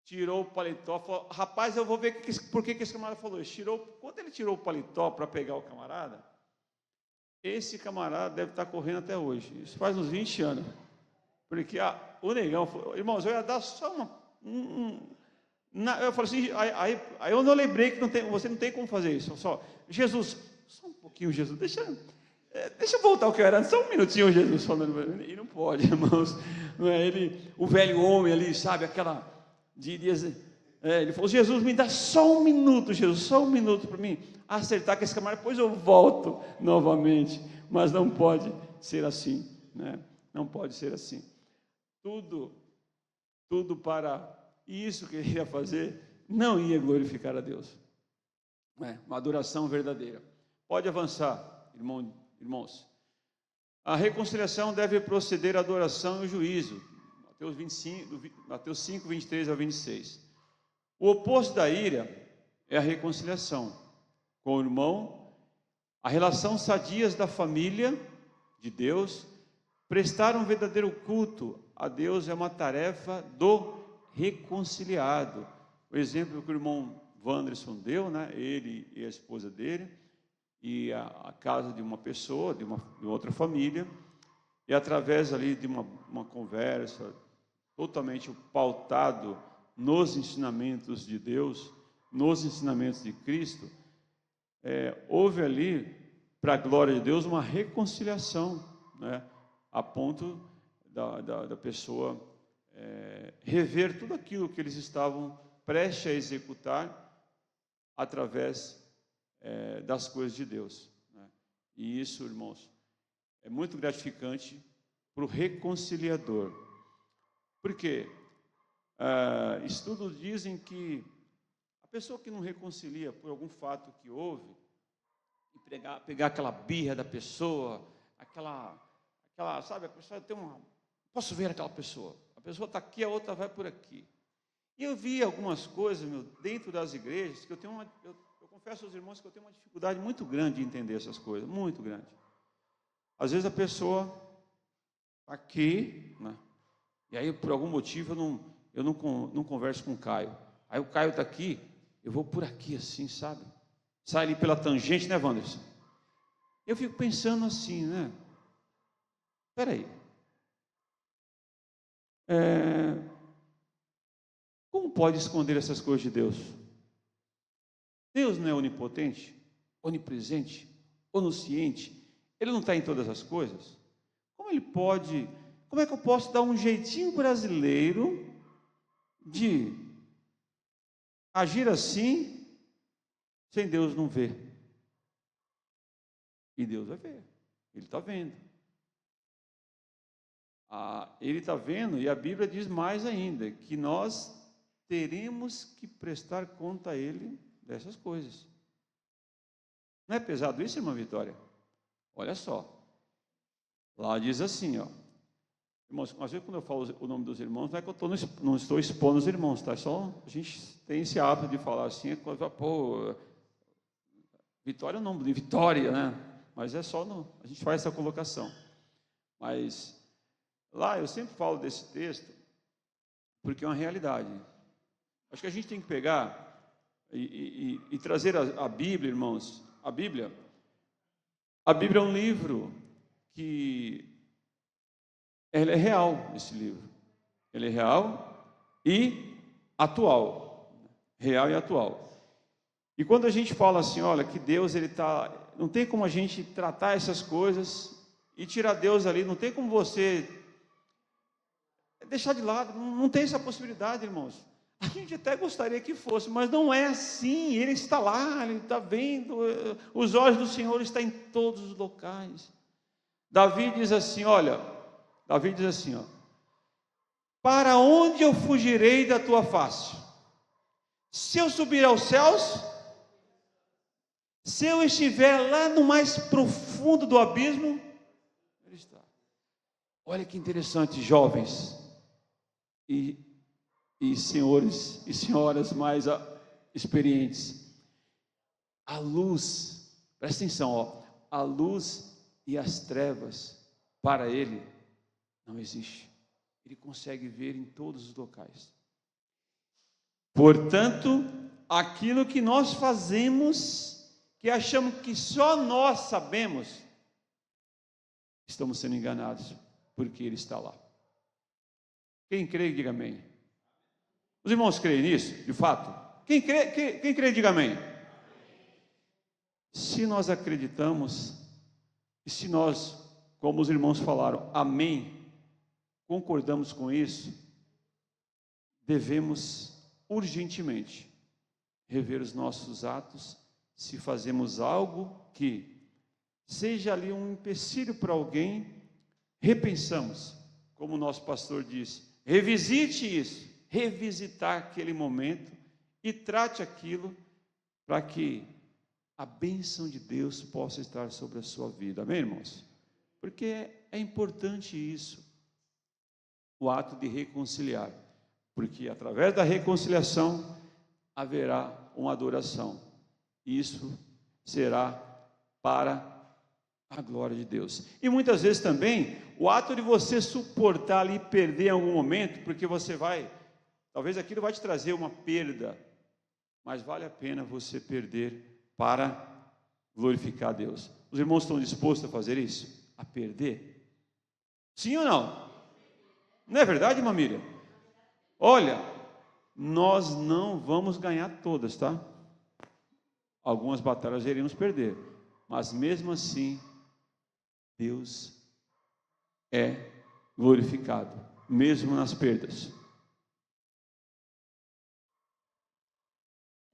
tirou o paletó, falou, rapaz, eu vou ver por que esse camarada falou isso. Quando ele tirou o paletó para pegar o camarada, esse camarada deve estar correndo até hoje. Isso faz uns 20 anos. Porque o negão falou, irmãos, eu ia dar só eu falei assim, aí eu não lembrei que você não tem como fazer isso. Só, Jesus, só um pouquinho, Jesus, deixa eu voltar ao que eu era, só um minutinho, Jesus, falando, e não pode, irmãos, não é? O velho homem ali, sabe, aquela, ele falou, Jesus, me dá só um minuto, Jesus, só um minuto para mim acertar com esse camarada, depois eu volto novamente, mas não pode ser assim, né? Não pode ser assim, tudo para isso que ele ia fazer, não ia glorificar a Deus, uma adoração verdadeira. Pode avançar, irmãos. A reconciliação deve proceder à adoração e juízo. Mateus 5, 23 a 26. O oposto da ira é a reconciliação com o irmão, a relação sadias da família de Deus. Prestar um verdadeiro culto a Deus é uma tarefa do reconciliado. O exemplo que o irmão Wanderson deu, né? Ele e a esposa dele, e a casa de uma pessoa, de outra família, e através ali de uma conversa totalmente pautado nos ensinamentos de Deus, nos ensinamentos de Cristo, houve ali, para a glória de Deus, uma reconciliação, né? A ponto da pessoa rever tudo aquilo que eles estavam prestes a executar através das coisas de Deus, né? E isso, irmãos, é muito gratificante para o reconciliador. Por quê? Estudos dizem que a pessoa que não reconcilia por algum fato que houve, e pegar aquela birra da pessoa, aquela, sabe, a pessoa tem posso ver aquela pessoa, a pessoa está aqui, a outra vai por aqui. E eu vi algumas coisas, dentro das igrejas, que eu confesso aos irmãos que eu tenho uma dificuldade muito grande de entender essas coisas, muito grande. Às vezes a pessoa está aqui, né? E aí por algum motivo eu não converso com o Caio. Aí o Caio está aqui, eu vou por aqui assim, sabe? Sai ali pela tangente, né, Wanderson? Eu fico pensando assim, né? Espera aí. Como pode esconder essas coisas de Deus? Deus não é onipotente, onipresente, onisciente? Ele não está em todas as coisas? Como é que eu posso dar um jeitinho brasileiro de agir assim, sem Deus não ver. E Deus vai ver, Ele está vendo. Ele está vendo, e a Bíblia diz mais ainda, que nós teremos que prestar conta a Ele dessas coisas. Não é pesado isso, irmã Vitória? Olha só, lá diz assim, ó, irmãos, às vezes quando eu falo o nome dos irmãos, não é que eu não estou expondo os irmãos, tá? Só a gente tem esse hábito de falar assim, é quando pô, Vitória é o nome de Vitória, né? Mas é só, a gente faz essa colocação. Mas lá eu sempre falo desse texto, porque é uma realidade. Acho que a gente tem que pegar e trazer a Bíblia, irmãos. A Bíblia é um livro que ele é real, esse livro. Ele é real e atual. Real e atual. E quando a gente fala assim, olha, que Deus, ele está... Não tem como a gente tratar essas coisas e tirar Deus ali, não tem como você deixar de lado, não tem essa possibilidade, irmãos. A gente até gostaria que fosse, mas não é assim. Ele está lá, Ele está vendo, os olhos do Senhor estão em todos os locais. Davi diz assim, ó, para onde eu fugirei da tua face? Se eu subir aos céus, se eu estiver lá no mais profundo do abismo, Ele está. Olha que interessante, jovens e senhores e senhoras mais experientes. A luz, presta atenção, ó, a luz e as trevas, para Ele, não existe. Ele consegue ver em todos os locais. Portanto, aquilo que nós fazemos, que achamos que só nós sabemos, estamos sendo enganados, porque Ele está lá. Quem crê, diga amém. Os irmãos creem nisso, de fato? Quem crê, diga amém. Se nós acreditamos, e se nós, como os irmãos falaram, amém, concordamos com isso, devemos urgentemente rever os nossos atos, se fazemos algo que seja ali um empecilho para alguém, repensamos, como o nosso pastor disse, revisite isso, revisitar aquele momento e trate aquilo para que a bênção de Deus possa estar sobre a sua vida, amém, irmãos? Porque é importante isso, o ato de reconciliar, porque através da reconciliação haverá uma adoração, e isso será para a glória de Deus. E muitas vezes também, o ato de você suportar ali, perder em algum momento, porque você vai, talvez aquilo vai te trazer uma perda, mas vale a pena você perder para glorificar a Deus. Os irmãos estão dispostos a fazer isso? A perder? Sim ou não? Não é verdade, irmã Miriam? Olha, nós não vamos ganhar todas, tá? Algumas batalhas iremos perder, mas mesmo assim, Deus é glorificado, mesmo nas perdas.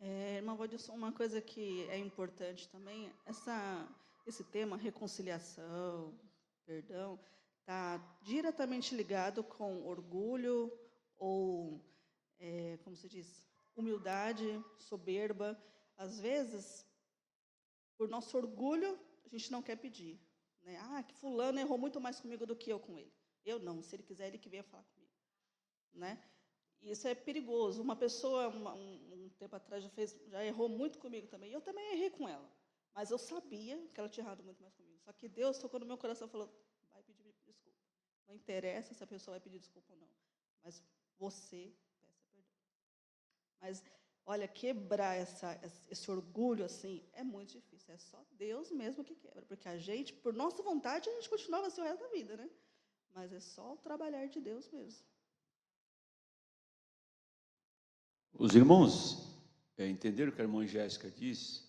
Irmã Wadilson, uma coisa que é importante também, esse tema, reconciliação, perdão, está diretamente ligado com orgulho ou, como se diz, humildade, soberba. Às vezes, por nosso orgulho, a gente não quer pedir, né? Que fulano errou muito mais comigo do que eu com ele. Eu não, se ele quiser, ele que venha falar comigo, né? E isso é perigoso. Uma pessoa, um tempo atrás, já errou muito comigo também. Eu também errei com ela. Mas eu sabia que ela tinha errado muito mais comigo. Só que Deus tocou no meu coração e falou, vai pedir desculpa. Não interessa se a pessoa vai pedir desculpa ou não. Mas você peça perdão. Mas, olha, quebrar esse orgulho assim é muito difícil. É só Deus mesmo que quebra. Porque a gente, por nossa vontade, a gente continuava assim o resto da vida, né? Mas é só o trabalhar de Deus mesmo. Os irmãos entenderam o que a irmã Jéssica disse?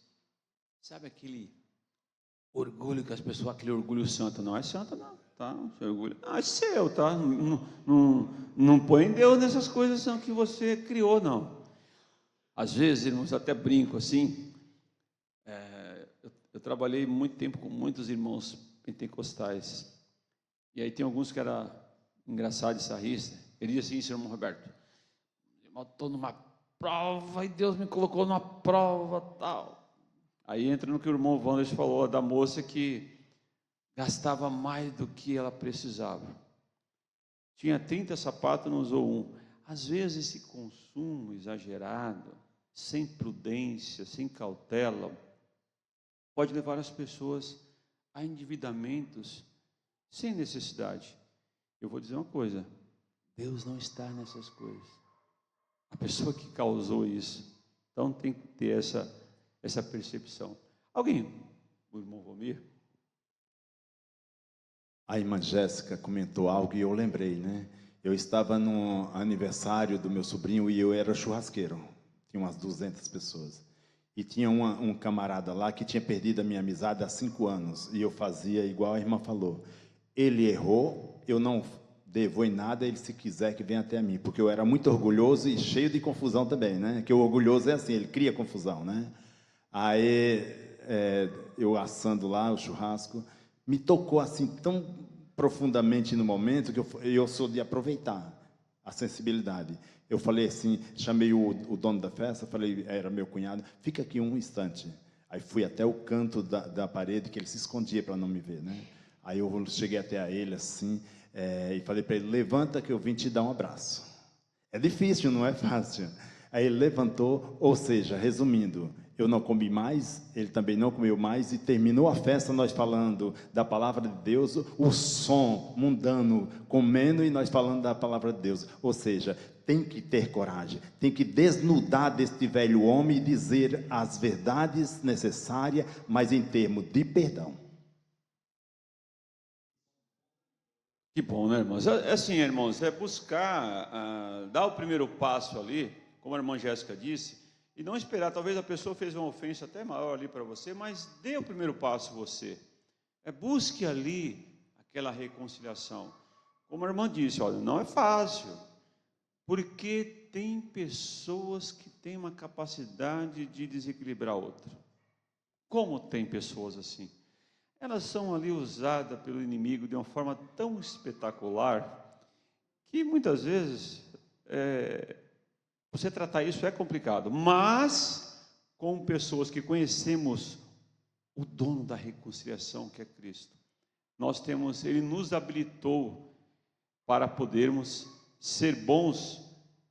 Sabe aquele orgulho que as pessoas, aquele orgulho santo, não é santo não, tá? Seu orgulho, é seu, tá? Não põe Deus nessas coisas que você criou, não. Às vezes, irmãos, eu até brinco assim. Eu trabalhei muito tempo com muitos irmãos pentecostais. E aí tem alguns que era engraçado e sarrista. Ele dizia assim, irmão Roberto, eu estou numa prova e Deus me colocou numa prova tal. Aí entra no que o irmão Wanderson falou da moça que gastava mais do que ela precisava. Tinha 30 sapatos, não usou um. Às vezes esse consumo exagerado, sem prudência, sem cautela, pode levar as pessoas a endividamentos sem necessidade. Eu vou dizer uma coisa, Deus não está nessas coisas. A pessoa que causou isso. Então tem que ter essa percepção. Alguém? O irmão Romir? A irmã Jéssica comentou algo e eu lembrei, né? Eu estava no aniversário do meu sobrinho e eu era churrasqueiro. Tinha umas 200 pessoas. E tinha um camarada lá que tinha perdido a minha amizade há 5 anos. E eu fazia igual a irmã falou. Ele errou, eu não devo em nada, ele se quiser que venha até mim. Porque eu era muito orgulhoso e cheio de confusão também, né? Que o orgulhoso é assim, ele cria confusão, né? Aí, eu assando lá o churrasco, me tocou assim tão profundamente no momento que eu sou de aproveitar a sensibilidade. Eu falei assim, chamei o dono da festa, falei, era meu cunhado, fica aqui um instante. Aí fui até o canto da parede, que ele se escondia para não me ver, né? Aí eu cheguei até a ele assim, e falei para ele, levanta que eu vim te dar um abraço. É difícil, não é fácil. Aí ele levantou, ou seja, resumindo, eu não comi mais, ele também não comeu mais, e terminou a festa nós falando da palavra de Deus, o som mundano comendo e nós falando da palavra de Deus. Ou seja, tem que ter coragem, tem que desnudar deste velho homem e dizer as verdades necessárias, mas em termos de perdão. Que bom, né, irmãos? É assim, irmãos, é buscar, dar o primeiro passo ali, como a irmã Jéssica disse, e não esperar, talvez a pessoa fez uma ofensa até maior ali para você, mas dê o primeiro passo você. Busque ali aquela reconciliação. Como a irmã disse, olha, não é fácil, porque tem pessoas que têm uma capacidade de desequilibrar a outra. Como tem pessoas assim? Elas são ali usadas pelo inimigo de uma forma tão espetacular que muitas vezes você tratar isso é complicado, mas com pessoas que conhecemos o dono da reconciliação, que é Cristo, ele nos habilitou para podermos ser bons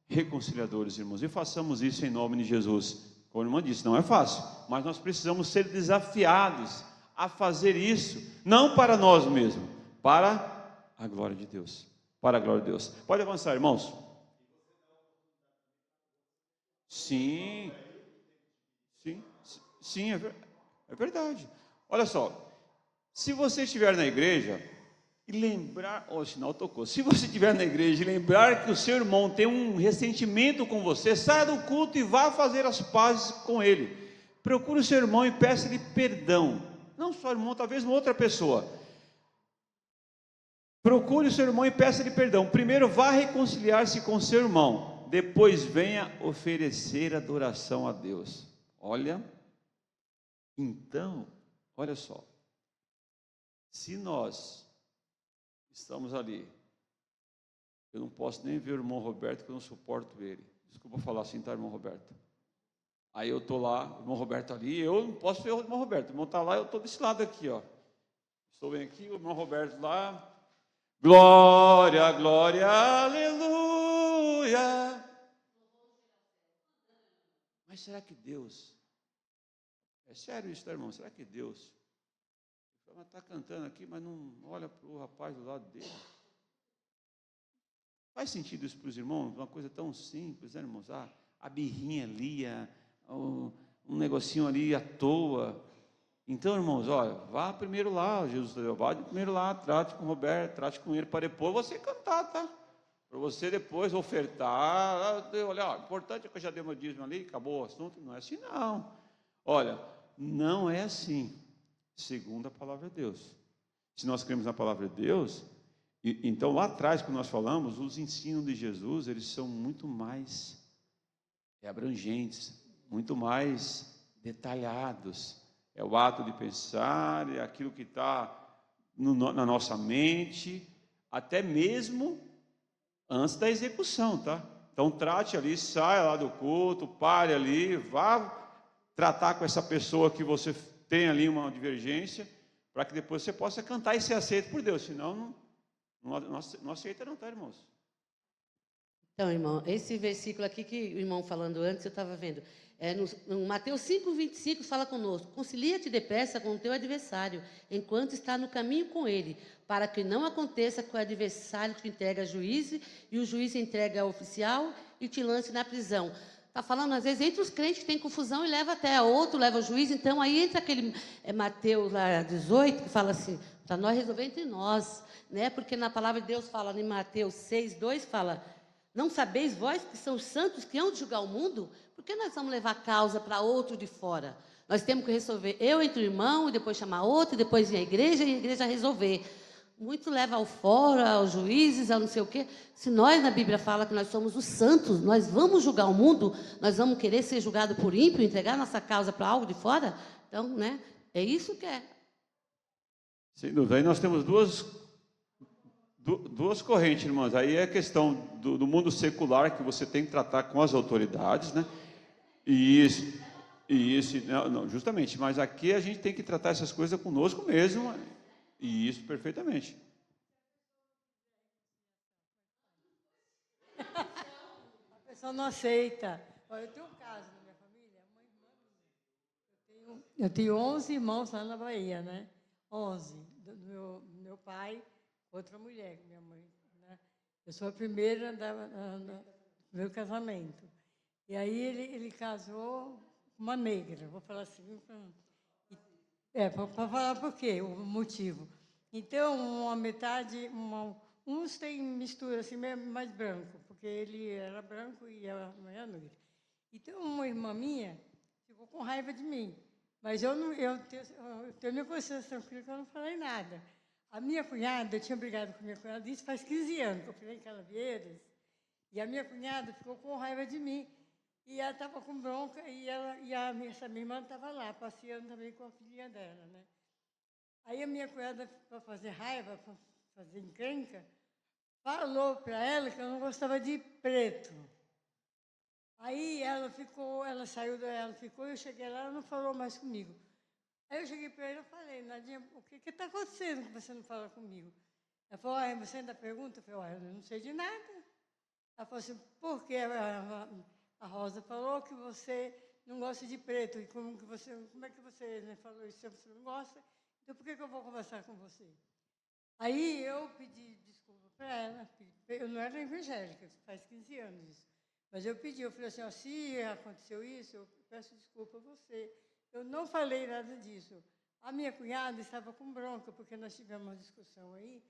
reconciliadores, irmãos, e façamos isso em nome de Jesus. Como a irmã disse, não é fácil, mas nós precisamos ser desafiados a fazer isso, não para nós mesmos, para a glória de Deus, para a glória de Deus. Pode avançar, irmãos. Sim, é verdade. Olha só, se você estiver na igreja e lembrar, o sinal tocou, se você estiver na igreja e lembrar que o seu irmão tem um ressentimento com você, saia do culto e vá fazer as pazes com ele. Procure o seu irmão e peça-lhe perdão, não só o irmão, talvez uma outra pessoa. Procure o seu irmão e peça-lhe perdão. Primeiro vá reconciliar-se com o seu irmão, depois venha oferecer adoração a Deus. Olha, então, olha só, se nós estamos ali, eu não posso nem ver o irmão Roberto, que eu não suporto ele, desculpa falar assim, tá, irmão Roberto? Aí eu estou lá, o irmão Roberto ali, eu não posso ver o irmão Roberto, o irmão está lá, eu estou desse lado aqui, ó, estou bem aqui, o irmão Roberto lá, glória, glória, aleluia. Mas será que Deus, é sério isso, tá, irmão? Será que Deus está cantando aqui, mas não olha para o rapaz do lado dele? Faz sentido isso para os irmãos? Uma coisa tão simples, né, irmãos? A birrinha ali, um negocinho ali à toa. Então, irmãos, olha, vá primeiro lá, Jesus, vá primeiro lá, trate com o Roberto, trate com ele, para depois você cantar, tá? Para você depois ofertar. Olha, o importante é que eu já dei meu dízimo ali, acabou o assunto. Não é assim, não. Olha, não é assim, segundo a palavra de Deus. Se nós cremos na palavra de Deus, então lá atrás, quando nós falamos, os ensinos de Jesus, eles são muito mais abrangentes, muito mais detalhados. É o ato de pensar, é aquilo que está na nossa mente, até mesmo antes da execução, tá? Então trate ali, saia lá do culto, pare ali, vá tratar com essa pessoa que você tem ali uma divergência, para que depois você possa cantar e ser aceito por Deus, senão não aceita não, tá, irmãos? Então, irmão, esse versículo aqui que o irmão falando antes, eu estava vendo, no Mateus 5:25 fala conosco: concilia-te depressa com o teu adversário, enquanto está no caminho com ele, para que não aconteça que o adversário te entregue a juiz, e o juiz entregue ao oficial e te lance na prisão. Está falando, às vezes, entre os crentes tem confusão e leva até a outro, leva ao juiz. Então, aí entra aquele Mateus lá 18, que fala assim, para nós resolver entre nós, né? Porque na palavra de Deus fala, em Mateus 6:2, fala: não sabeis vós que são os santos que hão de julgar o mundo? Por que nós vamos levar causa para outro de fora? Nós temos que resolver eu entre o irmão, e depois chamar outro, e depois ir à igreja, e a igreja resolver. Muito leva ao fora, aos juízes, ao não sei o quê. Se nós, na Bíblia, fala que nós somos os santos, nós vamos julgar o mundo, nós vamos querer ser julgado por ímpio, entregar nossa causa para algo de fora? Então, né, é isso que é. Sem dúvida. Aí nós temos duas correntes, irmãos. Aí é a questão do mundo secular, que você tem que tratar com as autoridades, né? E isso, não, justamente. Mas aqui a gente tem que tratar essas coisas conosco mesmo, e isso perfeitamente. A pessoa não aceita. Olha, eu tenho um caso na minha família, uma irmã minha. Eu tenho 11 irmãos lá na Bahia, né? 11. Do meu pai, outra mulher, minha mãe, né? Eu sou a primeira do meu casamento. E aí ele casou com uma negra, vou falar assim. Para falar por quê, o motivo. Então, uma metade, uns têm mistura assim, mais branco, porque ele era branco e a mãe era negra. Então, uma irmã minha ficou com raiva de mim. Mas eu tenho minha consciência tranquila que eu não falei nada. A minha cunhada, eu tinha brigado com a minha cunhada, isso faz 15 anos, que eu fui em Canavieiras, e a minha cunhada ficou com raiva de mim. E ela estava com bronca, essa minha irmã estava lá, passeando também com a filhinha dela, né? Aí a minha cunhada, para fazer raiva, para fazer encrenca, falou para ela que eu não gostava de preto. Aí ela saiu dela, ficou, eu cheguei lá, ela não falou mais comigo. Aí eu cheguei para ela e falei: Nadinha, o que está acontecendo que você não fala comigo? Ela falou: você ainda pergunta? Eu falei: eu não sei de nada. Ela falou assim: por que a Rosa falou que você não gosta de preto? E como é que você falou isso? Se você não gosta, então por que eu vou conversar com você? Aí eu pedi desculpa para ela. Eu não era evangélica, faz 15 anos isso. Mas eu falei assim: se aconteceu isso, eu peço desculpa a você. Eu não falei nada disso. A minha cunhada estava com bronca, porque nós tivemos uma discussão aí,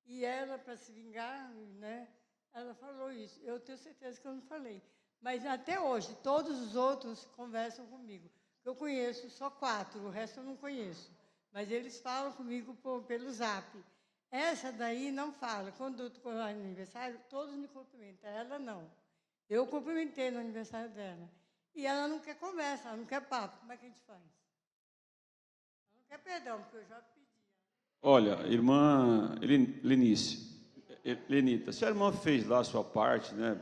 e ela, para se vingar, né, ela falou isso. Eu tenho certeza que eu não falei. Mas até hoje, todos os outros conversam comigo. Eu conheço só 4, o resto eu não conheço. Mas eles falam comigo pelo Zap. Essa daí não fala. Quando é aniversário, todos me cumprimentam. Ela não. Eu cumprimentei no aniversário dela. E ela não quer conversa, ela não quer papo. Como é que a gente faz? Ela não quer perdão, porque eu já pedi. Olha, irmã Lenita, se a irmã fez lá a sua parte, né,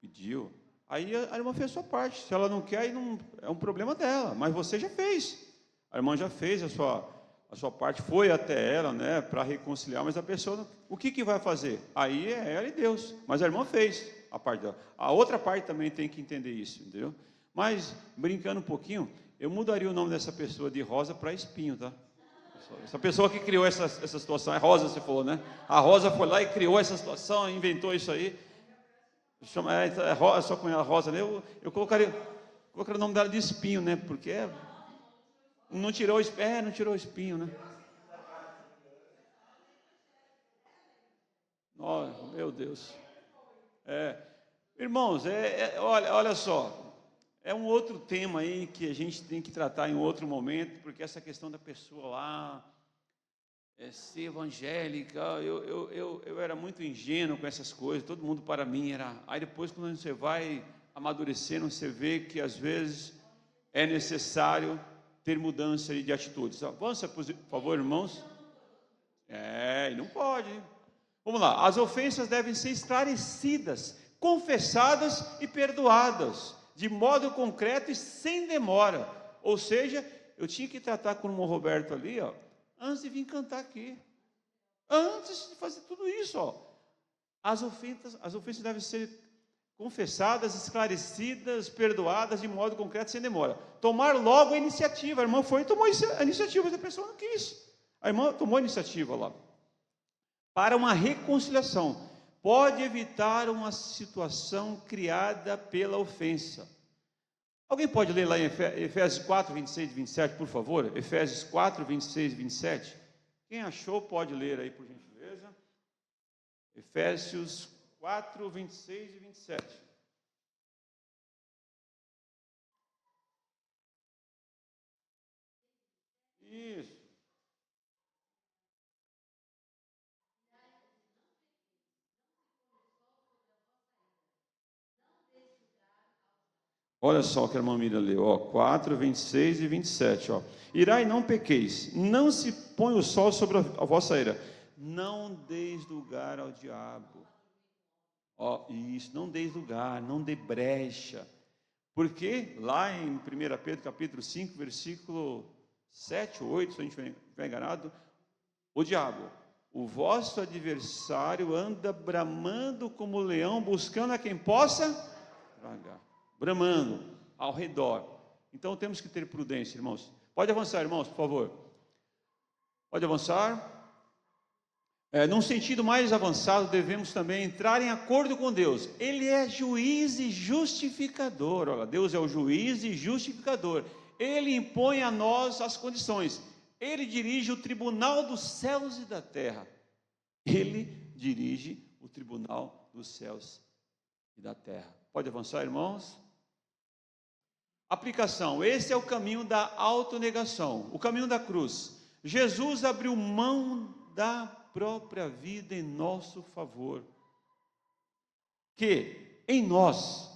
pediu, aí a irmã fez a sua parte. Se ela não quer, aí não, é um problema dela, mas você já fez. A irmã já fez a sua parte, foi até ela, né, para reconciliar, mas a pessoa, o que vai fazer? Aí é ela e Deus, mas a irmã fez a parte dela. A outra parte também tem que entender isso, entendeu? Mas, brincando um pouquinho, eu mudaria o nome dessa pessoa de Rosa para Espinho, tá? Essa pessoa que criou essa situação, é Rosa, você falou, né? A Rosa foi lá e criou essa situação, inventou isso aí. Só com a Rosa, né? Eu colocaria o nome dela de Espinho, né? Porque não tirou o espinho, né? Oh, meu Deus. Irmãos, olha só. É um outro tema aí que a gente tem que tratar em outro momento, porque essa questão da pessoa lá ser evangélica, eu era muito ingênuo com essas coisas, todo mundo para mim era. Aí depois, quando você vai amadurecendo, você vê que às vezes é necessário ter mudança de atitudes. Avança, por favor, irmãos. E não pode. Vamos lá. As ofensas devem ser esclarecidas, confessadas e perdoadas, de modo concreto e sem demora. Ou seja, eu tinha que tratar com o irmão Roberto ali, antes de vir cantar aqui. Antes de fazer tudo isso, As ofensas devem ser confessadas, esclarecidas, perdoadas de modo concreto, sem demora. Tomar logo a iniciativa. A irmã foi e tomou a iniciativa, mas a pessoa não quis. A irmã tomou a iniciativa lá. Para uma reconciliação. Pode evitar uma situação criada pela ofensa. Alguém pode ler lá em Efésios 4, 26 e 27, por favor? Efésios 4, 26 e 27. Quem achou pode ler aí, por gentileza. Efésios 4, 26 e 27. Isso. Olha só o que a irmã Miriam leu, 4, 26 e 27, Irai, não pequeis, não se põe o sol sobre a vossa ira, não deis lugar ao diabo. Isso, não deis lugar, não dê brecha, porque lá em 1 Pedro capítulo 5, versículo 7 ou 8, se a gente não estiver enganado, o diabo, o vosso adversário, anda bramando como leão, buscando a quem possa tragar. Bramando ao redor. Então temos que ter prudência, irmãos. Pode avançar, irmãos, por favor. Pode avançar. Num sentido mais avançado, devemos também entrar em acordo com Deus. Ele é juiz e justificador. Olha, Deus é o juiz e justificador. Ele impõe a nós as condições. Ele dirige o tribunal dos céus e da terra. Ele dirige o tribunal dos céus e da terra. Pode avançar, irmãos? Aplicação. Esse é o caminho da autonegação, o caminho da cruz. Jesus abriu mão da própria vida em nosso favor. Que em nós,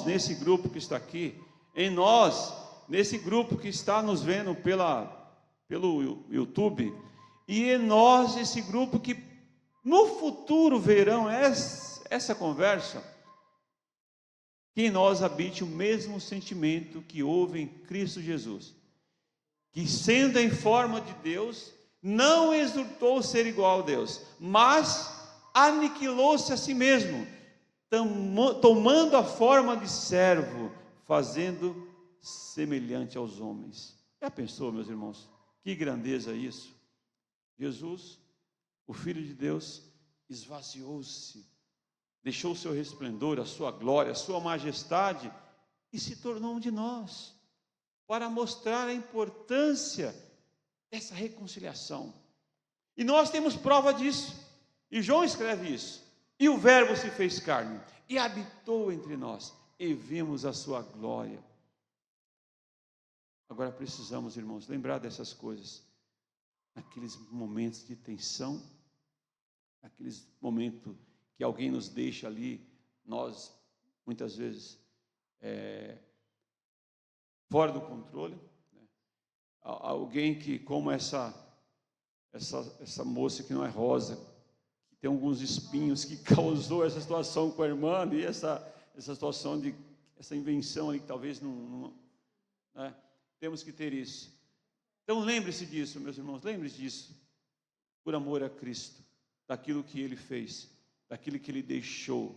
nesse grupo que está aqui, em nós, nesse grupo que está nos vendo pelo YouTube, e em nós, esse grupo que no futuro verão essa conversa, que em nós habite o mesmo sentimento que houve em Cristo Jesus, que sendo em forma de Deus, não exultou ser igual a Deus, mas aniquilou-se a si mesmo, tomando a forma de servo, fazendo semelhante aos homens. Já pensou, meus irmãos? Que grandeza isso! Jesus, o Filho de Deus, esvaziou-se, deixou o seu resplendor, a sua glória, a sua majestade, e se tornou um de nós, para mostrar a importância dessa reconciliação. E nós temos prova disso, e João escreve isso, e o Verbo se fez carne, e habitou entre nós, e vimos a sua glória. Agora precisamos, irmãos, lembrar dessas coisas, naqueles momentos de tensão, naqueles momentos que alguém nos deixa ali, nós, muitas vezes, fora do controle, né? Alguém que, como essa moça que não é rosa, que tem alguns espinhos, que causou essa situação com a irmã, e essa situação essa invenção ali, que talvez não né? Temos que ter isso. Então lembre-se disso, meus irmãos, lembre-se disso, por amor a Cristo, daquilo que Ele fez, daquilo que Ele deixou,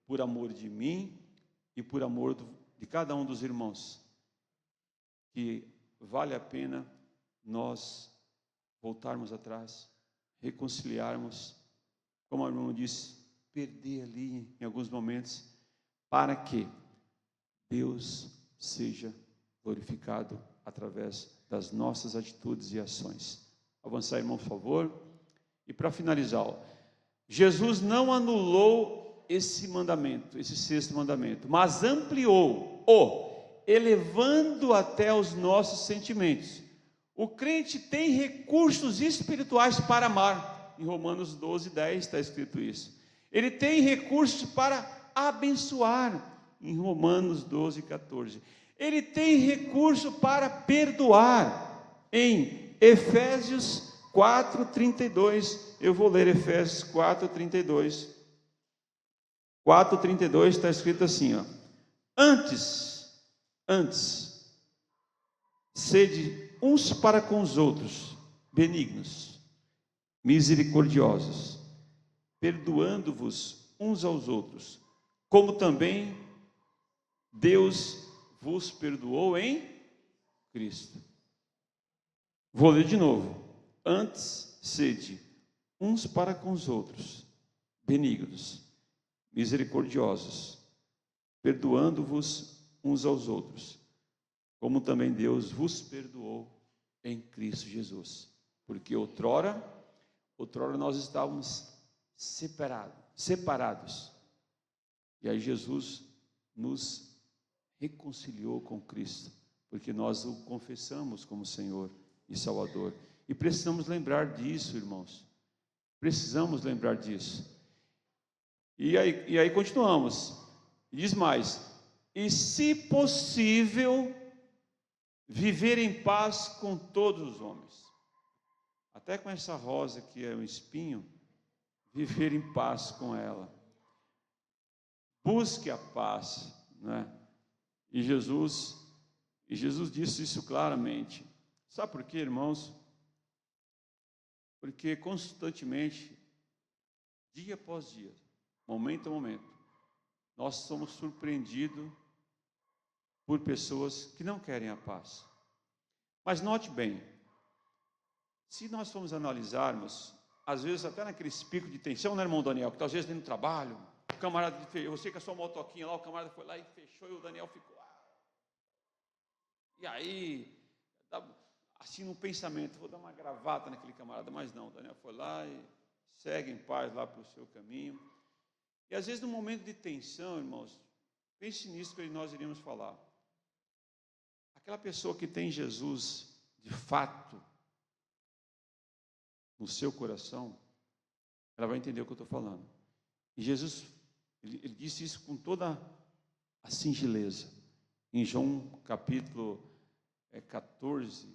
por amor de mim e por amor de cada um dos irmãos, que vale a pena nós voltarmos atrás, reconciliarmos, como a irmã disse, perder ali em alguns momentos, para que Deus seja glorificado através das nossas atitudes e ações. Avançar, irmão, por favor. E para finalizar, Jesus não anulou esse mandamento, esse sexto mandamento, mas ampliou-o, elevando até os nossos sentimentos. O crente tem recursos espirituais para amar. Em Romanos 12, 10 está escrito isso. Ele tem recursos para abençoar. em Romanos 12, 14. Ele tem recurso para perdoar em Efésios 4, 32. Eu vou ler Efésios 4, 32. 4, 32 está escrito assim, ó. Antes, sede uns para com os outros, benignos, misericordiosos, perdoando-vos uns aos outros, como também Deus vos perdoou em Cristo. Vou ler de novo. Antes, sede uns para com os outros, benignos, misericordiosos, perdoando-vos uns aos outros, como também Deus vos perdoou em Cristo Jesus. Porque outrora nós estávamos separados. E aí Jesus nos reconciliou com Cristo, porque nós o confessamos como Senhor e Salvador. E precisamos lembrar disso, irmãos. Precisamos lembrar disso. E aí continuamos. Diz mais: e se possível, viver em paz com todos os homens. Até com essa rosa que é um espinho, viver em paz com ela. Busque a paz, né? E Jesus disse isso claramente. Sabe por quê, irmãos? Porque constantemente, dia após dia, momento a momento, nós somos surpreendidos por pessoas que não querem a paz. Mas note bem, se nós formos analisarmos, às vezes até naqueles picos de tensão, né, irmão Daniel, que está às vezes no trabalho, o camarada, você com a sua motoquinha lá, o camarada foi lá e fechou e o Daniel ficou. E aí, assim no pensamento, vou dar uma gravata naquele camarada, mas não, o Daniel foi lá e segue em paz lá para o seu caminho. E às vezes no momento de tensão, irmãos, pense nisso que nós iríamos falar. Aquela pessoa que tem Jesus de fato no seu coração, ela vai entender o que eu estou falando. E Jesus, ele disse isso com toda a singeleza. Em João capítulo 14,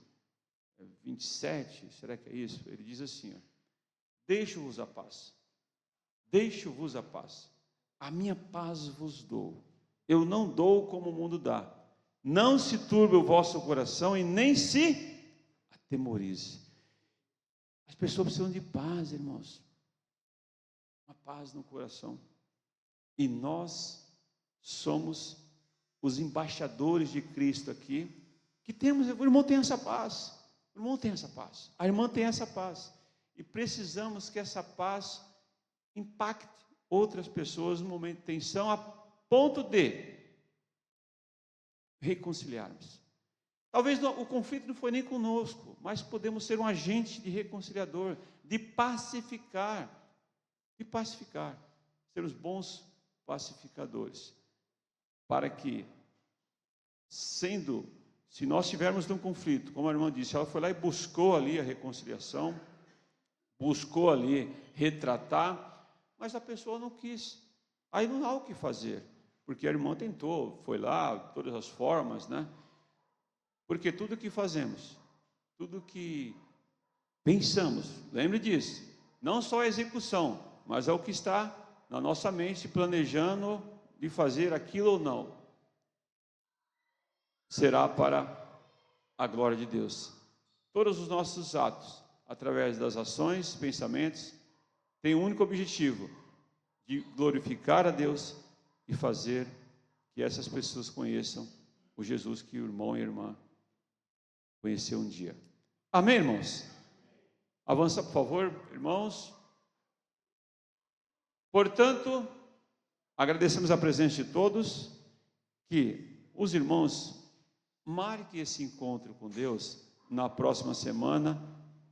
27, será que é isso? Ele diz assim, ó, deixo-vos a paz, a minha paz vos dou, eu não dou como o mundo dá, não se turbe o vosso coração e nem se atemorize. As pessoas precisam de paz, irmãos, uma paz no coração, e nós somos os embaixadores de Cristo aqui, que temos, o irmão tem essa paz, a irmã tem essa paz, e precisamos que essa paz impacte outras pessoas no momento de tensão, a ponto de reconciliarmos. Talvez o conflito não foi nem conosco, mas podemos ser um agente de reconciliador, de pacificar, ser os bons pacificadores, para que, se nós tivermos um conflito, como a irmã disse, ela foi lá e buscou ali a reconciliação, buscou ali retratar, mas a pessoa não quis, aí não há o que fazer, porque a irmã tentou, foi lá, de todas as formas, né? Porque tudo que fazemos, tudo que pensamos, lembre disso, não só a execução, mas é o que está na nossa mente planejando de fazer aquilo ou não, será para a glória de Deus. Todos os nossos atos, através das ações, pensamentos, têm um único objetivo, de glorificar a Deus e fazer que essas pessoas conheçam o Jesus que o irmão e a irmã conheceu um dia. Amém, irmãos? Avança, por favor, irmãos. Portanto, agradecemos a presença de todos, que os irmãos marquem esse encontro com Deus na próxima semana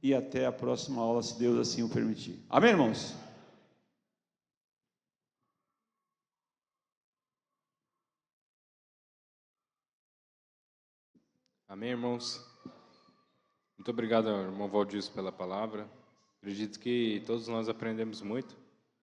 e até a próxima aula, se Deus assim o permitir. Amém, irmãos? Amém, irmãos? Muito obrigado, irmão Valdir, pela palavra. Acredito que todos nós aprendemos muito.